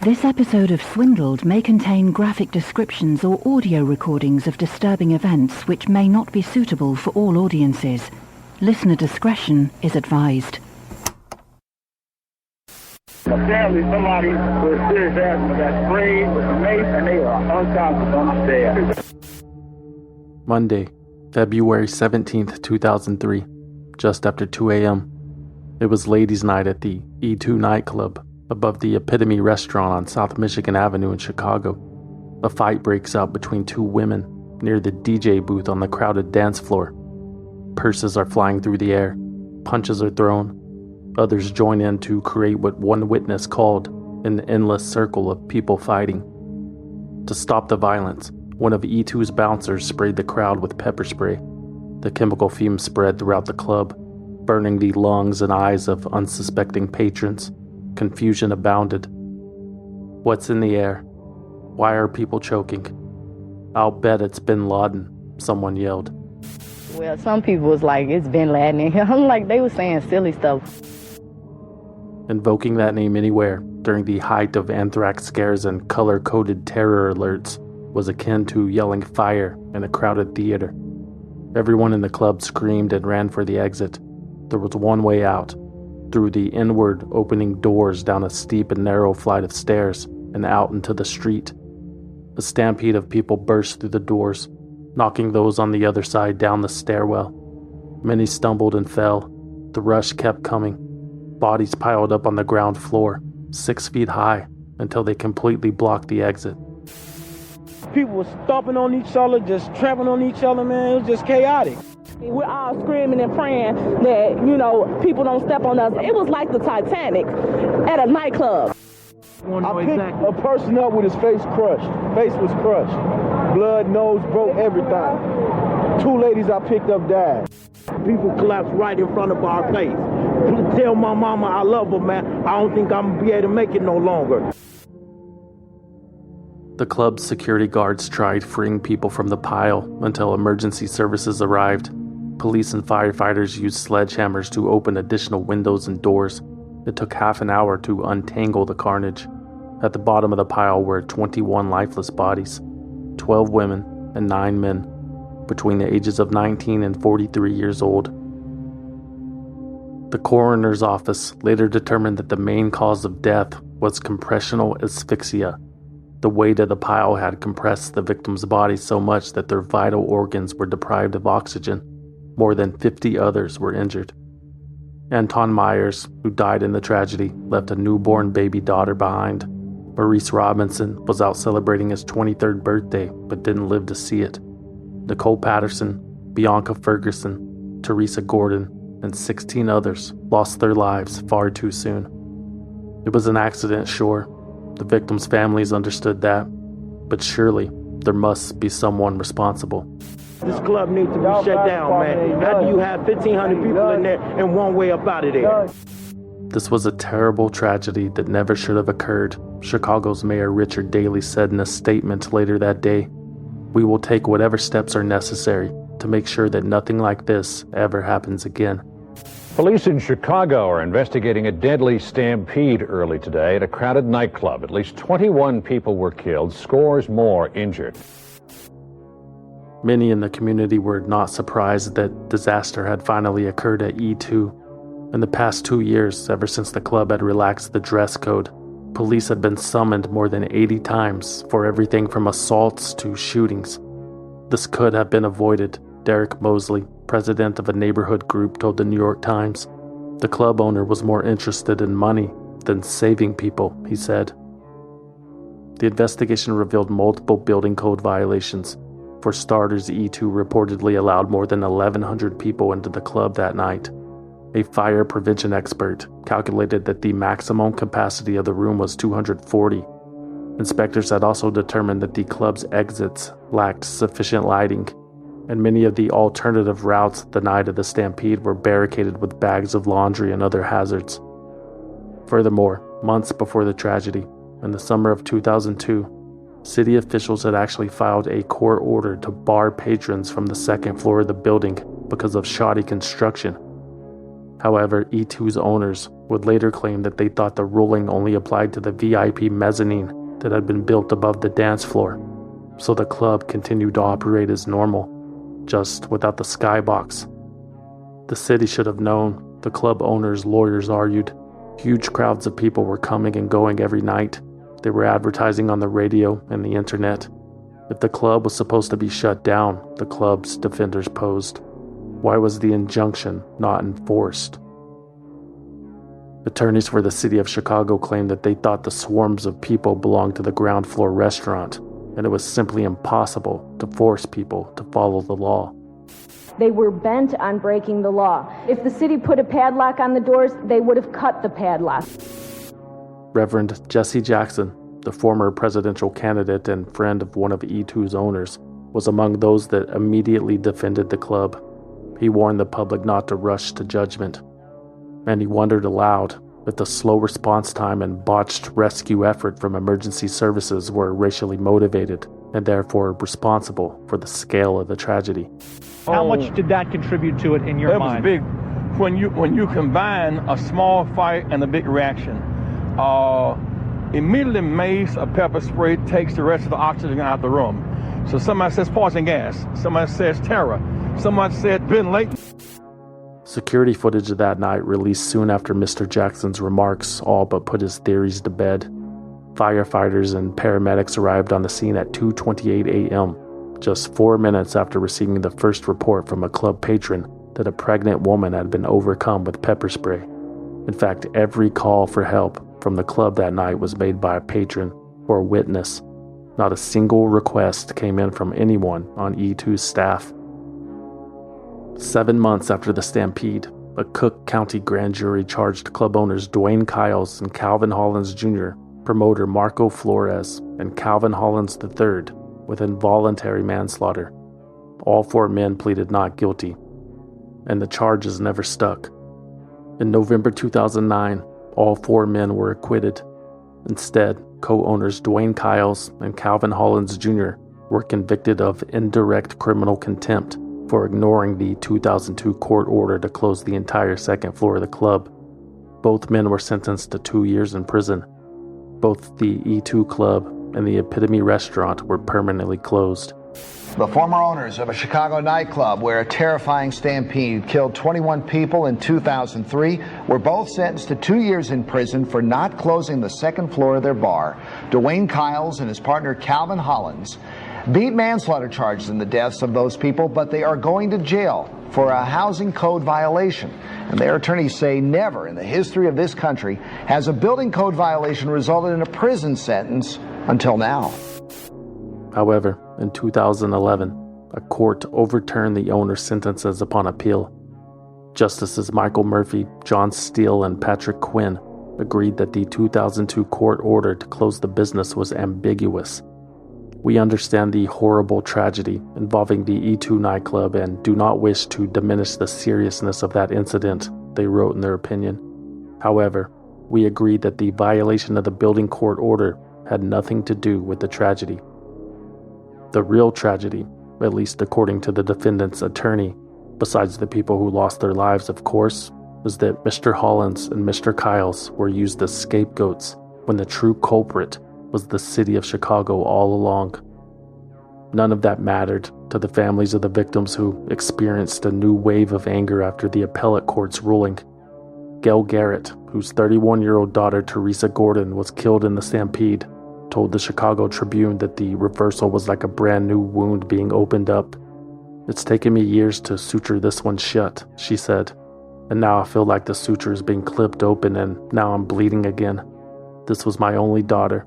This episode of Swindled may contain graphic descriptions or audio recordings of disturbing events which may not be suitable for all audiences. Listener discretion is advised. Apparently somebody with a serious asthma got sprayed with a mace and they are unconscious on the stairs. Monday, February 17th, 2003, just after 2 a.m. It was ladies' night at the E2 nightclub above the Epitome restaurant on South Michigan Avenue in Chicago. A fight breaks out between two women near the DJ booth on the crowded dance floor. Purses are flying through the air. Punches are thrown. Others join in to create what one witness called an endless circle of people fighting. To stop the violence, one of E2's bouncers sprayed the crowd with pepper spray. The chemical fumes spread throughout the club, burning the lungs and eyes of unsuspecting patrons. Confusion abounded. What's in the air? Why are people choking? I'll bet it's Bin Laden, someone yelled. Well, some people was like, it's Bin Laden. I'm like, they were saying silly stuff. Invoking that name anywhere during the height of anthrax scares and color-coded terror alerts was akin to yelling fire in a crowded theater. Everyone in the club screamed and ran for the exit. There was one way out, through the inward opening doors down a steep and narrow flight of stairs and out into the street. A stampede of people burst through the doors, knocking those on the other side down the stairwell. Many stumbled and fell. The rush kept coming. Bodies piled up on the ground floor, 6 feet high, until they completely blocked the exit. People were stomping on each other, just trampling on each other, man. It was just chaotic. We're all screaming and praying that, people don't step on us. It was like the Titanic at a nightclub. I picked a person up with his face crushed. Face was crushed. Blood, nose broke, everything. 2 ladies I picked up died. People collapsed right in front of our face. Tell my mama I love her, man. I don't think I'm going to be able to make it no longer. The club's security guards tried freeing people from the pile until emergency services arrived. Police and firefighters used sledgehammers to open additional windows and doors. It took half an hour to untangle the carnage. At the bottom of the pile were 21 lifeless bodies, 12 women and 9 men, between the ages of 19 and 43 years old. The coroner's office later determined that the main cause of death was compressional asphyxia. The weight of the pile had compressed the victims' bodies so much that their vital organs were deprived of oxygen. More than 50 others were injured. Anton Myers, who died in the tragedy, left a newborn baby daughter behind. Maurice Robinson was out celebrating his 23rd birthday but didn't live to see it. Nicole Patterson, Bianca Ferguson, Teresa Gordon, and 16 others lost their lives far too soon. It was an accident, sure. The victims' families understood that. But surely there must be someone responsible. This club needs to be shut down, man. How do you have 1,500 people in there and one way up out of there? This was a terrible tragedy that never should have occurred, Chicago's Mayor Richard Daley said in a statement later that day. We will take whatever steps are necessary to make sure that nothing like this ever happens again. Police in Chicago are investigating a deadly stampede early today at a crowded nightclub. At least 21 people were killed, scores more injured. Many in the community were not surprised that disaster had finally occurred at E2. In the past 2 years, ever since the club had relaxed the dress code, police had been summoned more than 80 times for everything from assaults to shootings. This could have been avoided, Derek Mosley, president of a neighborhood group, told the New York Times. The club owner was more interested in money than saving people, he said. The investigation revealed multiple building code violations. For starters, E2 reportedly allowed more than 1,100 people into the club that night. A fire prevention expert calculated that the maximum capacity of the room was 240. Inspectors had also determined that the club's exits lacked sufficient lighting, and many of the alternative routes the night of the stampede were barricaded with bags of laundry and other hazards. Furthermore, months before the tragedy, in the summer of 2002, city officials had actually filed a court order to bar patrons from the second floor of the building because of shoddy construction. However, E2's owners would later claim that they thought the ruling only applied to the VIP mezzanine that had been built above the dance floor, so the club continued to operate as normal, just without the skybox. The city should have known, the club owners' lawyers argued. Huge crowds of people were coming and going every night. They were advertising on the radio and the internet. If the club was supposed to be shut down, the club's defenders posed, why was the injunction not enforced? Attorneys for the city of Chicago claimed that they thought the swarms of people belonged to the ground floor restaurant, and it was simply impossible to force people to follow the law. They were bent on breaking the law. If the city put a padlock on the doors, they would have cut the padlock. Reverend Jesse Jackson, the former presidential candidate and friend of one of E2's owners, was among those that immediately defended the club. He warned the public not to rush to judgment, and he wondered aloud if the slow response time and botched rescue effort from emergency services were racially motivated and therefore responsible for the scale of the tragedy. How much did that contribute to it in your mind? It was big. When you combine a small fight and a big reaction, immediately mace or pepper spray takes the rest of the oxygen out of the room. So somebody says poison gas, somebody says terror, somebody said Ben Layton. Security footage of that night released soon after Mr. Jackson's remarks all but put his theories to bed. Firefighters and paramedics arrived on the scene at 2:28 a.m., just 4 minutes after receiving the first report from a club patron that a pregnant woman had been overcome with pepper spray. In fact, every call for help from the club that night was made by a patron or a witness. Not a single request came in from anyone on E2's staff. 7 months after the stampede, a Cook County grand jury charged club owners Dwayne Kyles and Calvin Hollins Jr., promoter Marco Flores, and Calvin Hollins III with involuntary manslaughter. All 4 men pleaded not guilty, and the charges never stuck. In November 2009, all 4 men were acquitted. Instead, co-owners Dwayne Kyles and Calvin Hollins Jr. were convicted of indirect criminal contempt for ignoring the 2002 court order to close the entire second floor of the club. Both men were sentenced to 2 years in prison. Both the E2 Club and the Epitome Restaurant were permanently closed. The former owners of a Chicago nightclub where a terrifying stampede killed 21 people in 2003 were both sentenced to 2 years in prison for not closing the second floor of their bar. Dwayne Kyles and his partner Calvin Hollins beat manslaughter charges in the deaths of those people, but they are going to jail for a housing code violation. And their attorneys say never in the history of this country has a building code violation resulted in a prison sentence until now. However, in 2011, a court overturned the owner's sentences upon appeal. Justices Michael Murphy, John Steele, and Patrick Quinn agreed that the 2002 court order to close the business was ambiguous. We understand the horrible tragedy involving the E2 nightclub and do not wish to diminish the seriousness of that incident, they wrote in their opinion. However, we agreed that the violation of the building court order had nothing to do with the tragedy. The real tragedy, at least according to the defendant's attorney, besides the people who lost their lives, of course, was that Mr. Hollins and Mr. Kyles were used as scapegoats when the true culprit was the city of Chicago all along. None of that mattered to the families of the victims who experienced a new wave of anger after the appellate court's ruling. Gail Garrett, whose 31-year-old daughter Teresa Gordon was killed in the stampede, told the Chicago Tribune that the reversal was like a brand new wound being opened up. "It's taken me years to suture this one shut," she said, "and now I feel like the suture is being clipped open and now I'm bleeding again. This was my only daughter.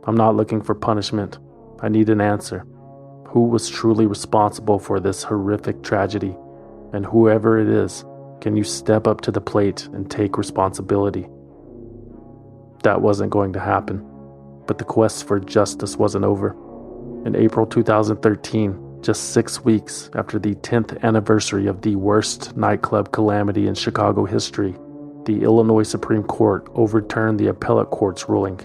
I'm not looking for punishment. I need an answer. Who was truly responsible for this horrific tragedy? And whoever it is, can you step up to the plate and take responsibility?" That wasn't going to happen. But the quest for justice wasn't over. In April 2013, just 6 weeks after the 10th anniversary of the worst nightclub calamity in Chicago history, the Illinois Supreme Court overturned the appellate court's ruling.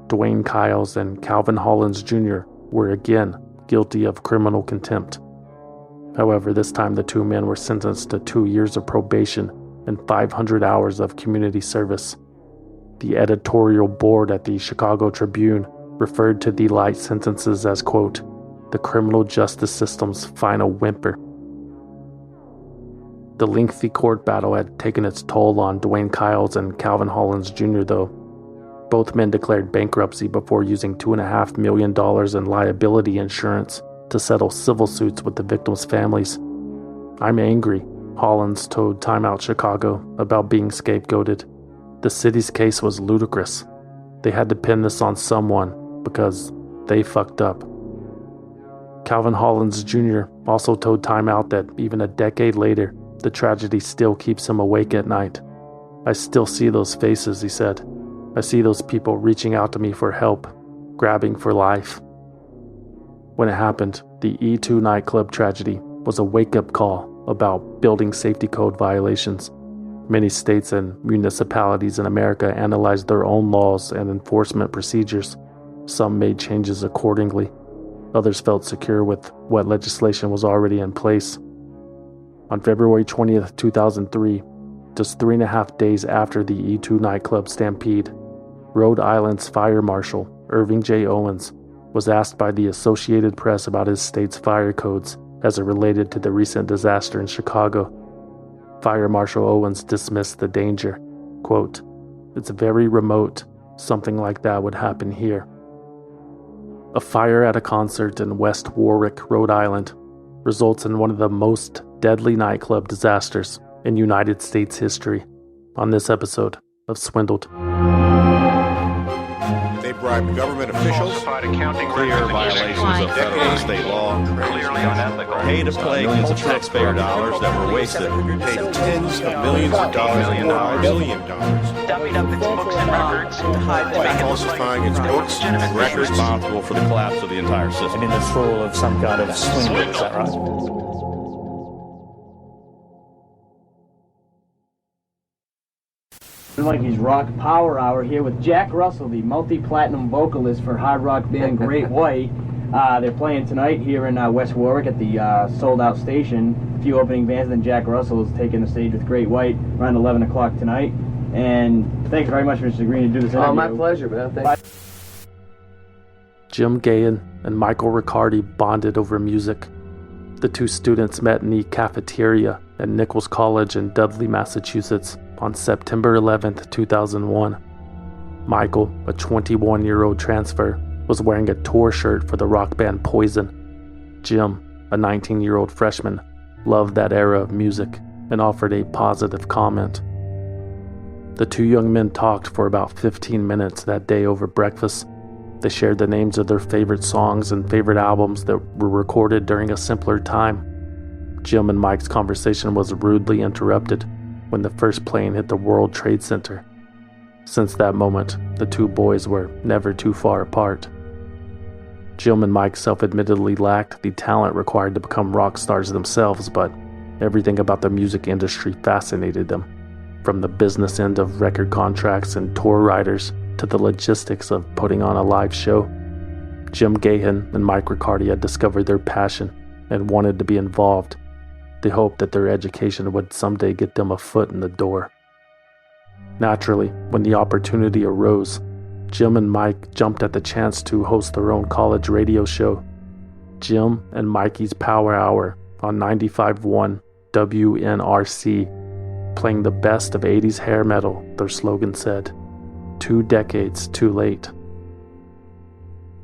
Dwayne Kyles and Calvin Hollins Jr. were again guilty of criminal contempt. However, this time the 2 men were sentenced to 2 years of probation and 500 hours of community service. The editorial board at the Chicago Tribune referred to the light sentences as, quote, the criminal justice system's final whimper. The lengthy court battle had taken its toll on Dwayne Kyles and Calvin Hollins Jr., though. Both men declared bankruptcy before using $2.5 million in liability insurance to settle civil suits with the victims' families. I'm angry, Hollins told Time Out Chicago about being scapegoated. The city's case was ludicrous. They had to pin this on someone because they fucked up. Calvin Hollins Jr. also told Time Out that even a decade later, the tragedy still keeps him awake at night. I still see those faces, he said. I see those people reaching out to me for help, grabbing for life. When it happened, the E2 nightclub tragedy was a wake-up call about building safety code violations. Many states and municipalities in America analyzed their own laws and enforcement procedures. Some made changes accordingly. Others felt secure with what legislation was already in place. On February 20th, 2003, just 3.5 days after the E2 nightclub stampede, Rhode Island's fire marshal, Irving J. Owens, was asked by the Associated Press about his state's fire codes as it related to the recent disaster in Chicago. Fire Marshal Owens dismissed the danger. Quote, it's very remote. Something like that would happen here. A fire at a concert in West Warwick, Rhode Island, results in one of the most deadly nightclub disasters in United States history. On this episode of Swindled. They bribed government officials, clear violations of federal and state law, paid to play millions of taxpayer dollars that were wasted, paid tens of millions of dollars in $1 billion. Dummied up its books and records to hide the falsifying its books and records, responsible for the collapse of the entire system. And in the thrall of some kind of swindle, is that right? Like he's Rock Power Hour here with Jack Russell, the multi-platinum vocalist for hard rock band Great White. They're playing tonight here in West Warwick at the sold-out station. A few opening bands, then Jack Russell is taking the stage with Great White around 11 o'clock tonight. And thanks very much for agreeing to do this interview. Oh, my pleasure, man. Thanks. Jim Gahan and Michael Riccardi bonded over music. The two students met in the cafeteria at Nichols College in Dudley, Massachusetts on September 11th, 2001. Michael, a 21-year-old transfer, was wearing a tour shirt for the rock band Poison. Jim, a 19-year-old freshman, loved that era of music and offered a positive comment. The two young men talked for about 15 minutes that day over breakfast. They shared the names of their favorite songs and favorite albums that were recorded during a simpler time. Jim and Mike's conversation was rudely interrupted when the first plane hit the World Trade Center. Since that moment, the two boys were never too far apart. Jim and Mike self-admittedly lacked the talent required to become rock stars themselves, but everything about the music industry fascinated them, from the business end of record contracts and tour riders to the logistics of putting on a live show. Jim Gahan and Mike Riccardi had discovered their passion and wanted to be involved. They hoped that their education would someday get them a foot in the door. Naturally, when the opportunity arose, Jim and Mike jumped at the chance to host their own college radio show, Jim and Mikey's Power Hour on 95.1 WNRC, playing the best of 80s hair metal, their slogan said. 2 decades too late.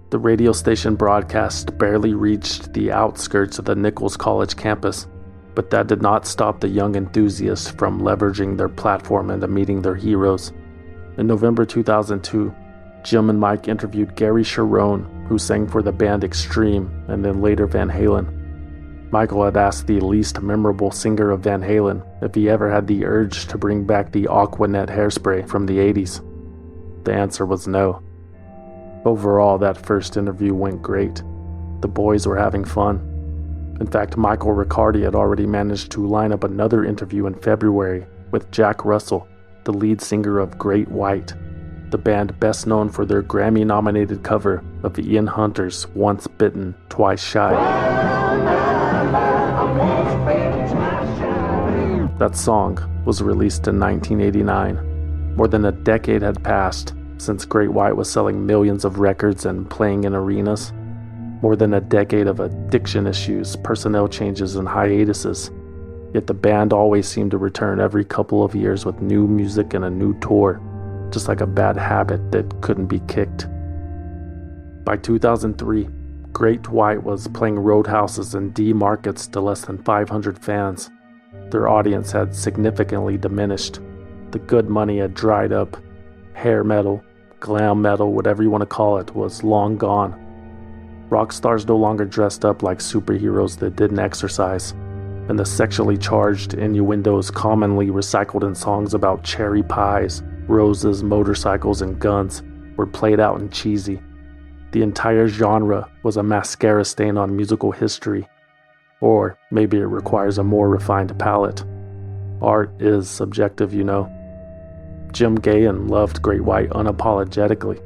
The radio station broadcast barely reached the outskirts of the Nichols College campus, but that did not stop the young enthusiasts from leveraging their platform into meeting their heroes. In November 2002, Jim and Mike interviewed Gary Cherone, who sang for the band Extreme and then later Van Halen. Michael had asked the least memorable singer of Van Halen if he ever had the urge to bring back the Aquanet hairspray from the 80s. The answer was no. Overall, that first interview went great. The boys were having fun. In fact, Michael Riccardi had already managed to line up another interview in February with Jack Russell, the lead singer of Great White, the band best known for their Grammy-nominated cover of Ian Hunter's Once Bitten, Twice Shy. That song, was released in 1989. More than a decade had passed since Great White was selling millions of records and playing in arenas. More than a decade of addiction issues, personnel changes, and hiatuses. Yet the band always seemed to return every couple of years with new music and a new tour, just like a bad habit that couldn't be kicked. By 2003, Great White was playing roadhouses and D markets to less than 500 fans. Their audience had significantly diminished. The good money had dried up. Hair metal, glam metal, whatever you want to call it, was long gone. Rock stars no longer dressed up like superheroes that didn't exercise, and the sexually charged innuendos commonly recycled in songs about cherry pies, roses, motorcycles, and guns were played out and cheesy. The entire genre was a mascara stain on musical history. Or maybe it requires a more refined palate. Art is subjective, you know. Jim Gahan loved Great White unapologetically.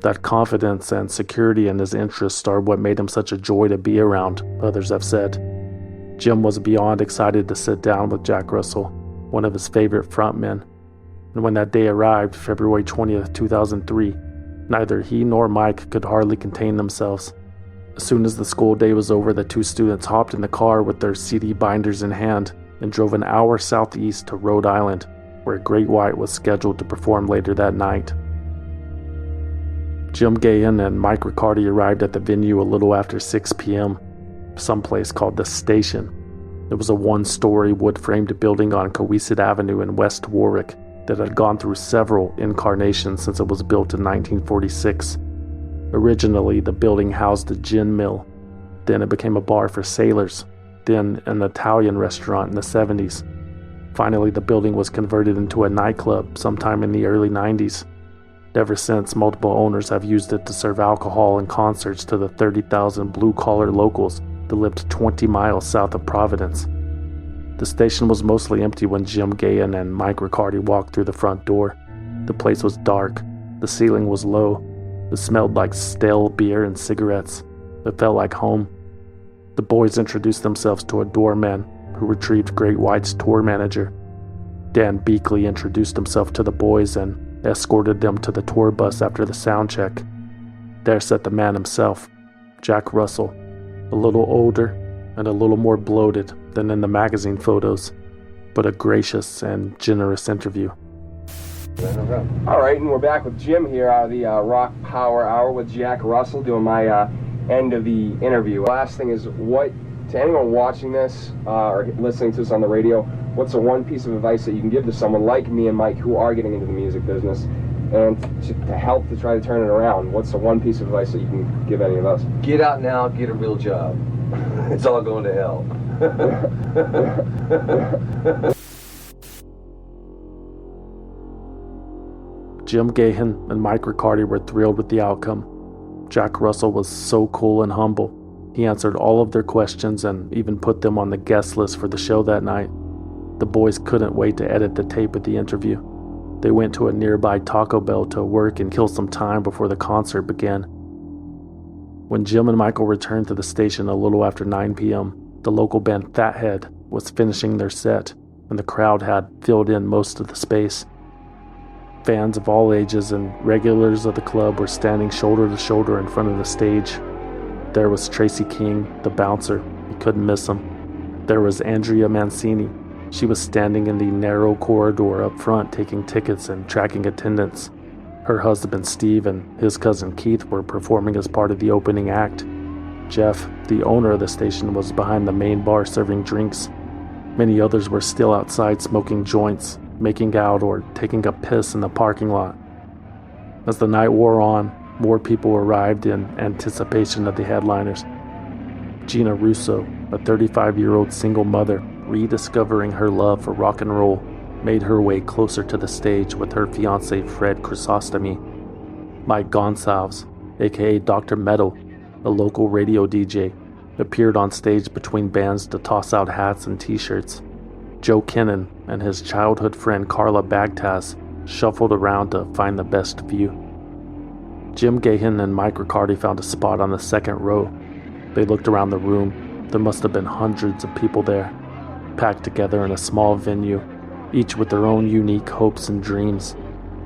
That confidence and security in his interests are what made him such a joy to be around, others have said. Jim was beyond excited to sit down with Jack Russell, one of his favorite frontmen. And when that day arrived, February 20th, 2003, neither he nor Mike could hardly contain themselves. As soon as the school day was over, the two students hopped in the car with their CD binders in hand and drove an hour southeast to Rhode Island, where Great White was scheduled to perform later that night. Jim Gahan and Mike Riccardi arrived at the venue a little after 6 p.m., someplace called The Station. It was a one-story wood-framed building on Cohasset Avenue in West Warwick that had gone through several incarnations since it was built in 1946. Originally, the building housed a gin mill. Then it became a bar for sailors. Then an Italian restaurant in the 70s. Finally, the building was converted into a nightclub sometime in the early 90s. Ever since, multiple owners have used it to serve alcohol and concerts to the 30,000 blue-collar locals that lived 20 miles south of Providence. The station was mostly empty when Jim Gahan and Mike Riccardi walked through the front door. The place was dark. The ceiling was low. It smelled like stale beer and cigarettes. It felt like home. The boys introduced themselves to a doorman who retrieved Great White's tour manager. Dan Beakley introduced himself to the boys and escorted them to the tour bus after the sound check. There sat the man himself, Jack Russell, a little older and a little more bloated than in the magazine photos, but a gracious and generous interview. All right, and we're back with Jim here out of the Rock Power Hour with Jack Russell doing my end of the interview. Last thing is, to anyone watching this or listening to this on the radio, what's the one piece of advice that you can give to someone like me and Mike who are getting into the music business and to help to try to turn it around? What's the one piece of advice that you can give any of us? Get out now, get a real job. It's all going to hell. Jim Gahan and Mike Riccardi were thrilled with the outcome. Jack Russell was so cool and humble. He answered all of their questions and even put them on the guest list for the show that night. The boys couldn't wait to edit the tape of the interview. They went to a nearby Taco Bell to work and kill some time before the concert began. When Jim and Michael returned to the station a little after 9 p.m., the local band Fathead was finishing their set, and the crowd had filled in most of the space. Fans of all ages and regulars of the club were standing shoulder to shoulder in front of the stage. There was Tracy King, the bouncer. You couldn't miss him. There was Andrea Mancini. She was standing in the narrow corridor up front taking tickets and tracking attendance. Her husband Steve and his cousin Keith were performing as part of the opening act. Jeff, the owner of the station, was behind the main bar serving drinks. Many others were still outside smoking joints, making out, or taking a piss in the parking lot. As the night wore on, more people arrived in anticipation of the headliners. Gina Russo, a 35-year-old single mother, rediscovering her love for rock and roll, made her way closer to the stage with her fiancé Fred Chrysostomy. Mike Gonsalves, aka Dr. Metal, a local radio DJ, appeared on stage between bands to toss out hats and t-shirts. Joe Kinnan and his childhood friend Carla Bagtaz shuffled around to find the best view. Jim Gahan and Mike Riccardi found a spot on the second row. They looked around the room. There must have been hundreds of people there, packed together in a small venue. each with their own unique hopes and dreams,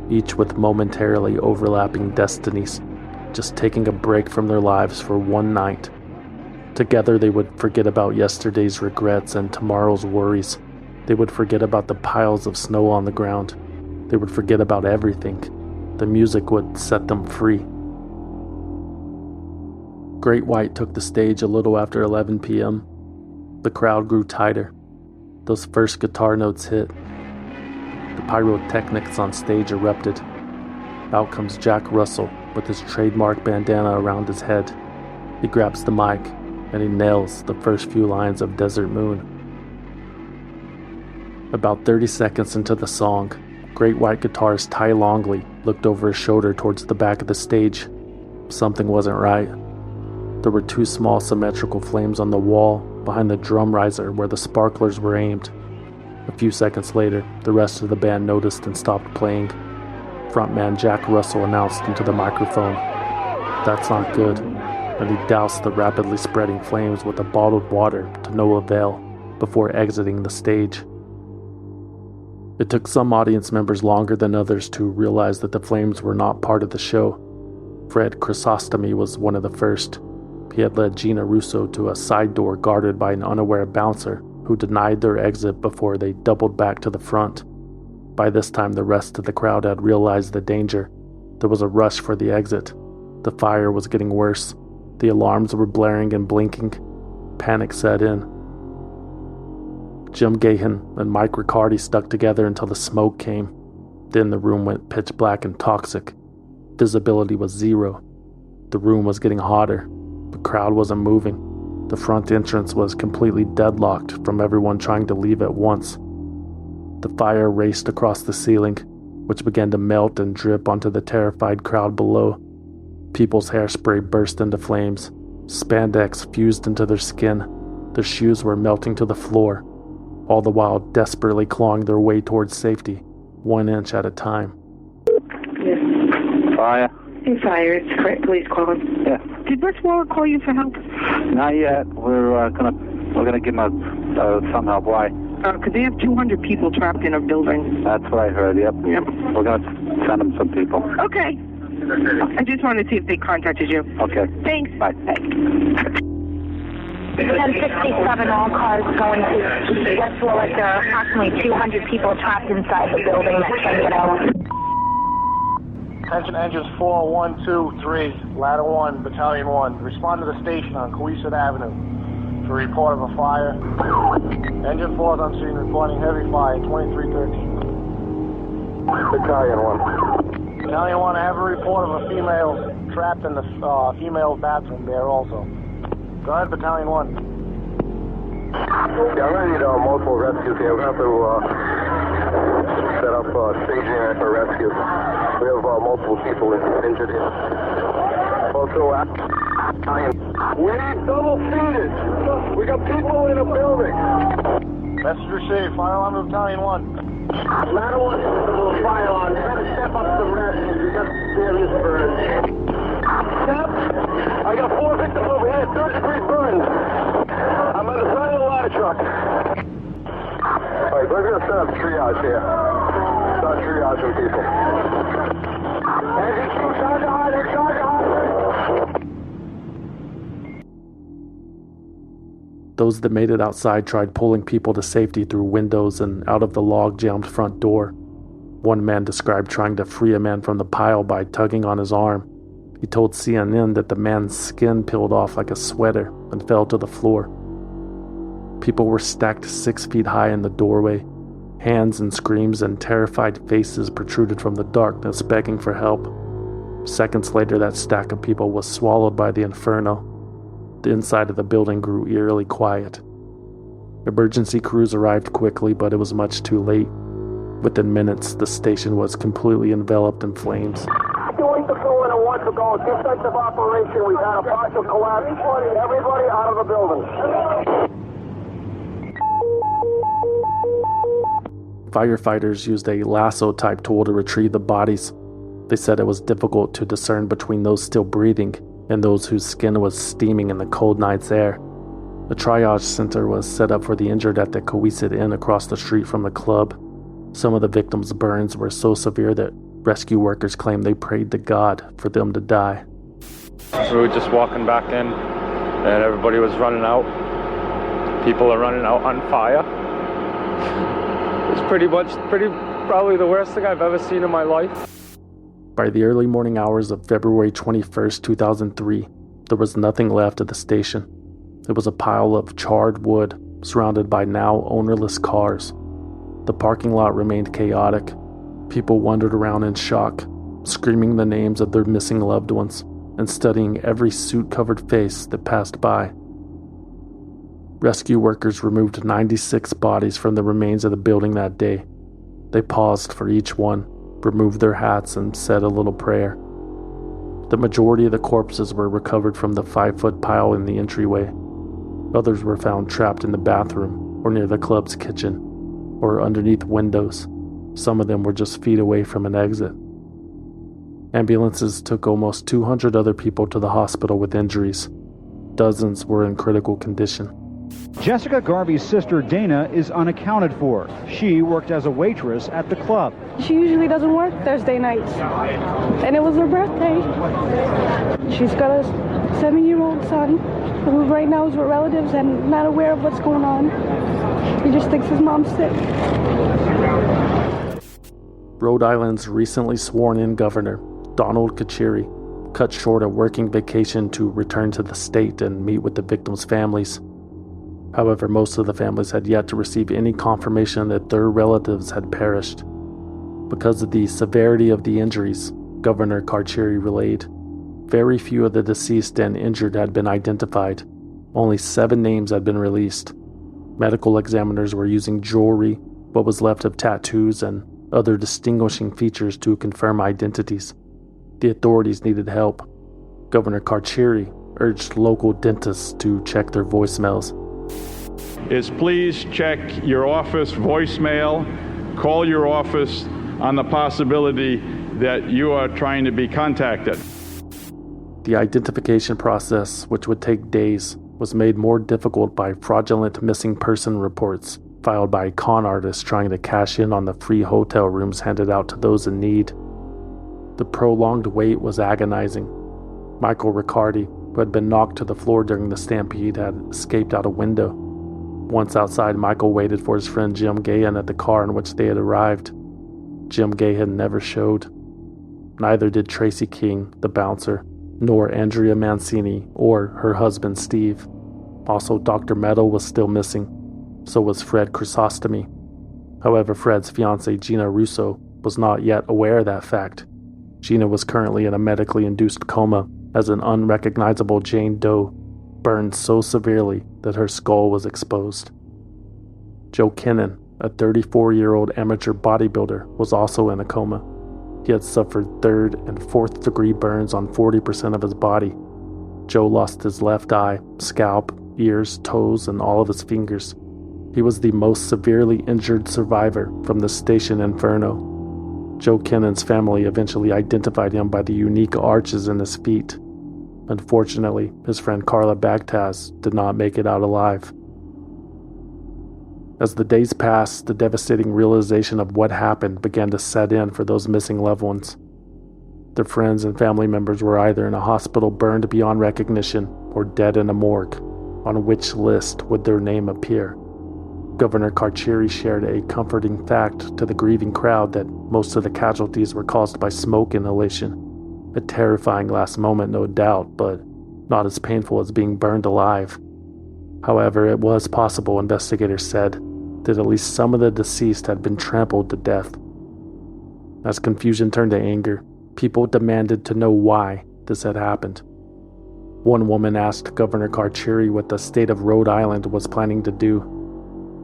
each with momentarily overlapping destinies, just taking a break from their lives for one night. Together they would forget about yesterday's regrets and tomorrow's worries. They would forget about the piles of snow on the ground. They would forget about everything. The music would set them free. Great White took the stage a little after 11 p.m. The crowd grew tighter. Those first guitar notes hit. The pyrotechnics on stage erupted. Out comes Jack Russell with his trademark bandana around his head. He grabs the mic and he nails the first few lines of Desert Moon. About 30 seconds into the song, Great White guitarist Ty Longley looked over his shoulder towards the back of the stage. Something wasn't right. There were two small symmetrical flames on the wall behind the drum riser where the sparklers were aimed. A few seconds later, the rest of the band noticed and stopped playing. Frontman Jack Russell announced into the microphone, "That's not good," and he doused the rapidly spreading flames with a bottled water to no avail before exiting the stage. It took some audience members longer than others to realize that the flames were not part of the show. Fred Chrysostomy was one of the first. He had led Gina Russo to a side door guarded by an unaware bouncer who denied their exit before they doubled back to the front. By this time, the rest of the crowd had realized the danger. There was a rush for the exit. The fire was getting worse. The alarms were blaring and blinking. Panic set in. Jim Gahan and Mike Riccardi stuck together until the smoke came. Then the room went pitch black and toxic. Visibility was zero. The room was getting hotter. The crowd wasn't moving. The front entrance was completely deadlocked from everyone trying to leave at once. The fire raced across the ceiling, which began to melt and drip onto the terrified crowd below. People's hairspray burst into flames. Spandex fused into their skin. Their shoes were melting to the floor, all the while desperately clawing their way towards safety, 1 inch at a time. Yes. Fire? Hey, fire. It's correct. Police calling. Yeah. Did West Warwick call you for help? Not yet. We're gonna give them some help. Why? Because they have 200 people trapped in a building. That's what I heard. Yep. Yep. We're gonna send them some people. Okay. I just wanted to see if they contacted you. Okay. Thanks. Bye. 1067, all cars going to West Warwick. There are approximately 200 people trapped inside the building that can't get out. Attention engines 4, 1, 2, 3, ladder 1, battalion 1. Respond to the station on Cohasset Avenue for report of a fire. Engine 4 is on scene reporting heavy fire, 2313. Battalion 1. Battalion 1, I have a report of a female trapped in the female bathroom there also. Go ahead, Battalion 1. Yeah, I'm ready to multiple rescues here. We're going to have to set up staging for rescue. We have multiple people injured here. Also, we need double seated. We got people in a building. Message received. Fire alarm to Battalion 1. Ladder 1 is a little fire alarm. You better step up some rescues. We got serious burns. Step. I got 4 victims over here, 3rd-degree burns. I'm on the side of the ladder truck. All right, we're going to set up triage here. Start triaging people. Engine 2, charge hard, charge hard. Those that made it outside tried pulling people to safety through windows and out of the log-jammed front door. One man described trying to free a man from the pile by tugging on his arm. He told CNN that the man's skin peeled off like a sweater and fell to the floor. People were stacked 6 feet high in the doorway. Hands and screams and terrified faces protruded from the darkness, begging for help. Seconds later, that stack of people was swallowed by the Inferno. The inside of the building grew eerily quiet. Emergency crews arrived quickly, but it was much too late. Within minutes, the station was completely enveloped in flames. Doing the go and a one to go. Defensive operation. We've had a partial collapse. Everybody out of the building. Firefighters used a lasso-type tool to retrieve the bodies. They said it was difficult to discern between those still breathing and those whose skin was steaming in the cold night's air. A triage center was set up for the injured at the Cohasset Inn across the street from the club. Some of the victims' burns were so severe that rescue workers claimed they prayed to God for them to die. We were just walking back in, and everybody was running out. People are running out on fire. It's probably the worst thing I've ever seen in my life. By the early morning hours of February 21st, 2003, there was nothing left of the station. It was a pile of charred wood, surrounded by now ownerless cars. The parking lot remained chaotic. People wandered around in shock, screaming the names of their missing loved ones and studying every suit-covered face that passed by. Rescue workers removed 96 bodies from the remains of the building that day. They paused for each one, removed their hats, and said a little prayer. The majority of the corpses were recovered from the 5-foot pile in the entryway. Others were found trapped in the bathroom or near the club's kitchen, or underneath windows. Some of them were just feet away from an exit. Ambulances took almost 200 other people to the hospital with injuries. Dozens were in critical condition. Jessica Garvey's sister Dana is unaccounted for. She worked as a waitress at the club. She usually doesn't work Thursday nights, and it was her birthday. She's got a 7-year-old son who right now is with relatives and not aware of what's going on. He just thinks his mom's sick. Rhode Island's recently sworn-in governor, Donald Carcieri, cut short a working vacation to return to the state and meet with the victims' families. However, most of the families had yet to receive any confirmation that their relatives had perished. Because of the severity of the injuries, Governor Carcieri relayed, very few of the deceased and injured had been identified. Only 7 names had been released. Medical examiners were using jewelry, what was left of tattoos, and other distinguishing features to confirm identities. The authorities needed help. Governor Carcieri urged local dentists to check their voicemails. Is please check your office voicemail, call your office on the possibility that you are trying to be contacted. The identification process, which would take days, was made more difficult by fraudulent missing person reports filed by con artists trying to cash in on the free hotel rooms handed out to those in need. The prolonged wait was agonizing. Michael Riccardi, who had been knocked to the floor during the stampede, had escaped out a window. Once outside, Michael waited for his friend Jim Gahan at the car in which they had arrived. Jim Gahan never showed. Neither did Tracy King, the bouncer, nor Andrea Mancini or her husband Steve. Also, Dr. Meadow was still missing. So was Fred Chrysostomy. However, Fred's fiancée Gina Russo was not yet aware of that fact. Gina was currently in a medically induced coma as an unrecognizable Jane Doe burned so severely that her skull was exposed. Joe Kennan, a 34-year-old amateur bodybuilder, was also in a coma. He had suffered 3rd and 4th degree burns on 40% of his body. Joe lost his left eye, scalp, ears, toes, and all of his fingers. He was the most severely injured survivor from the station Inferno. Joe Kennan's family eventually identified him by the unique arches in his feet. Unfortunately, his friend Carla Bagtaz did not make it out alive. As the days passed, the devastating realization of what happened began to set in for those missing loved ones. Their friends and family members were either in a hospital burned beyond recognition or dead in a morgue. On which list would their name appear? Governor Carcieri shared a comforting fact to the grieving crowd that most of the casualties were caused by smoke inhalation. A terrifying last moment, no doubt, but not as painful as being burned alive. However, it was possible, investigators said, that at least some of the deceased had been trampled to death. As confusion turned to anger, people demanded to know why this had happened. One woman asked Governor Carcieri what the state of Rhode Island was planning to do.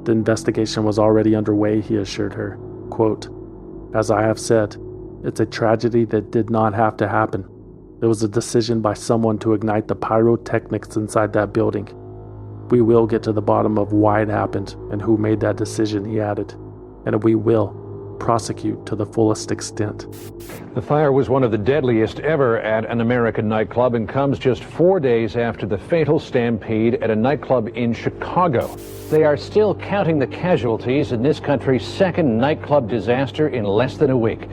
The investigation was already underway, he assured her. Quote, "As I have said, it's a tragedy that did not have to happen. It was a decision by someone to ignite the pyrotechnics inside that building. We will get to the bottom of why it happened and who made that decision," he added. "And we will. prosecute to the fullest extent. The fire was one of the deadliest ever at an American nightclub and comes just 4 days after the fatal stampede at a nightclub in Chicago. They are still counting the casualties in this country's second nightclub disaster in less than a week.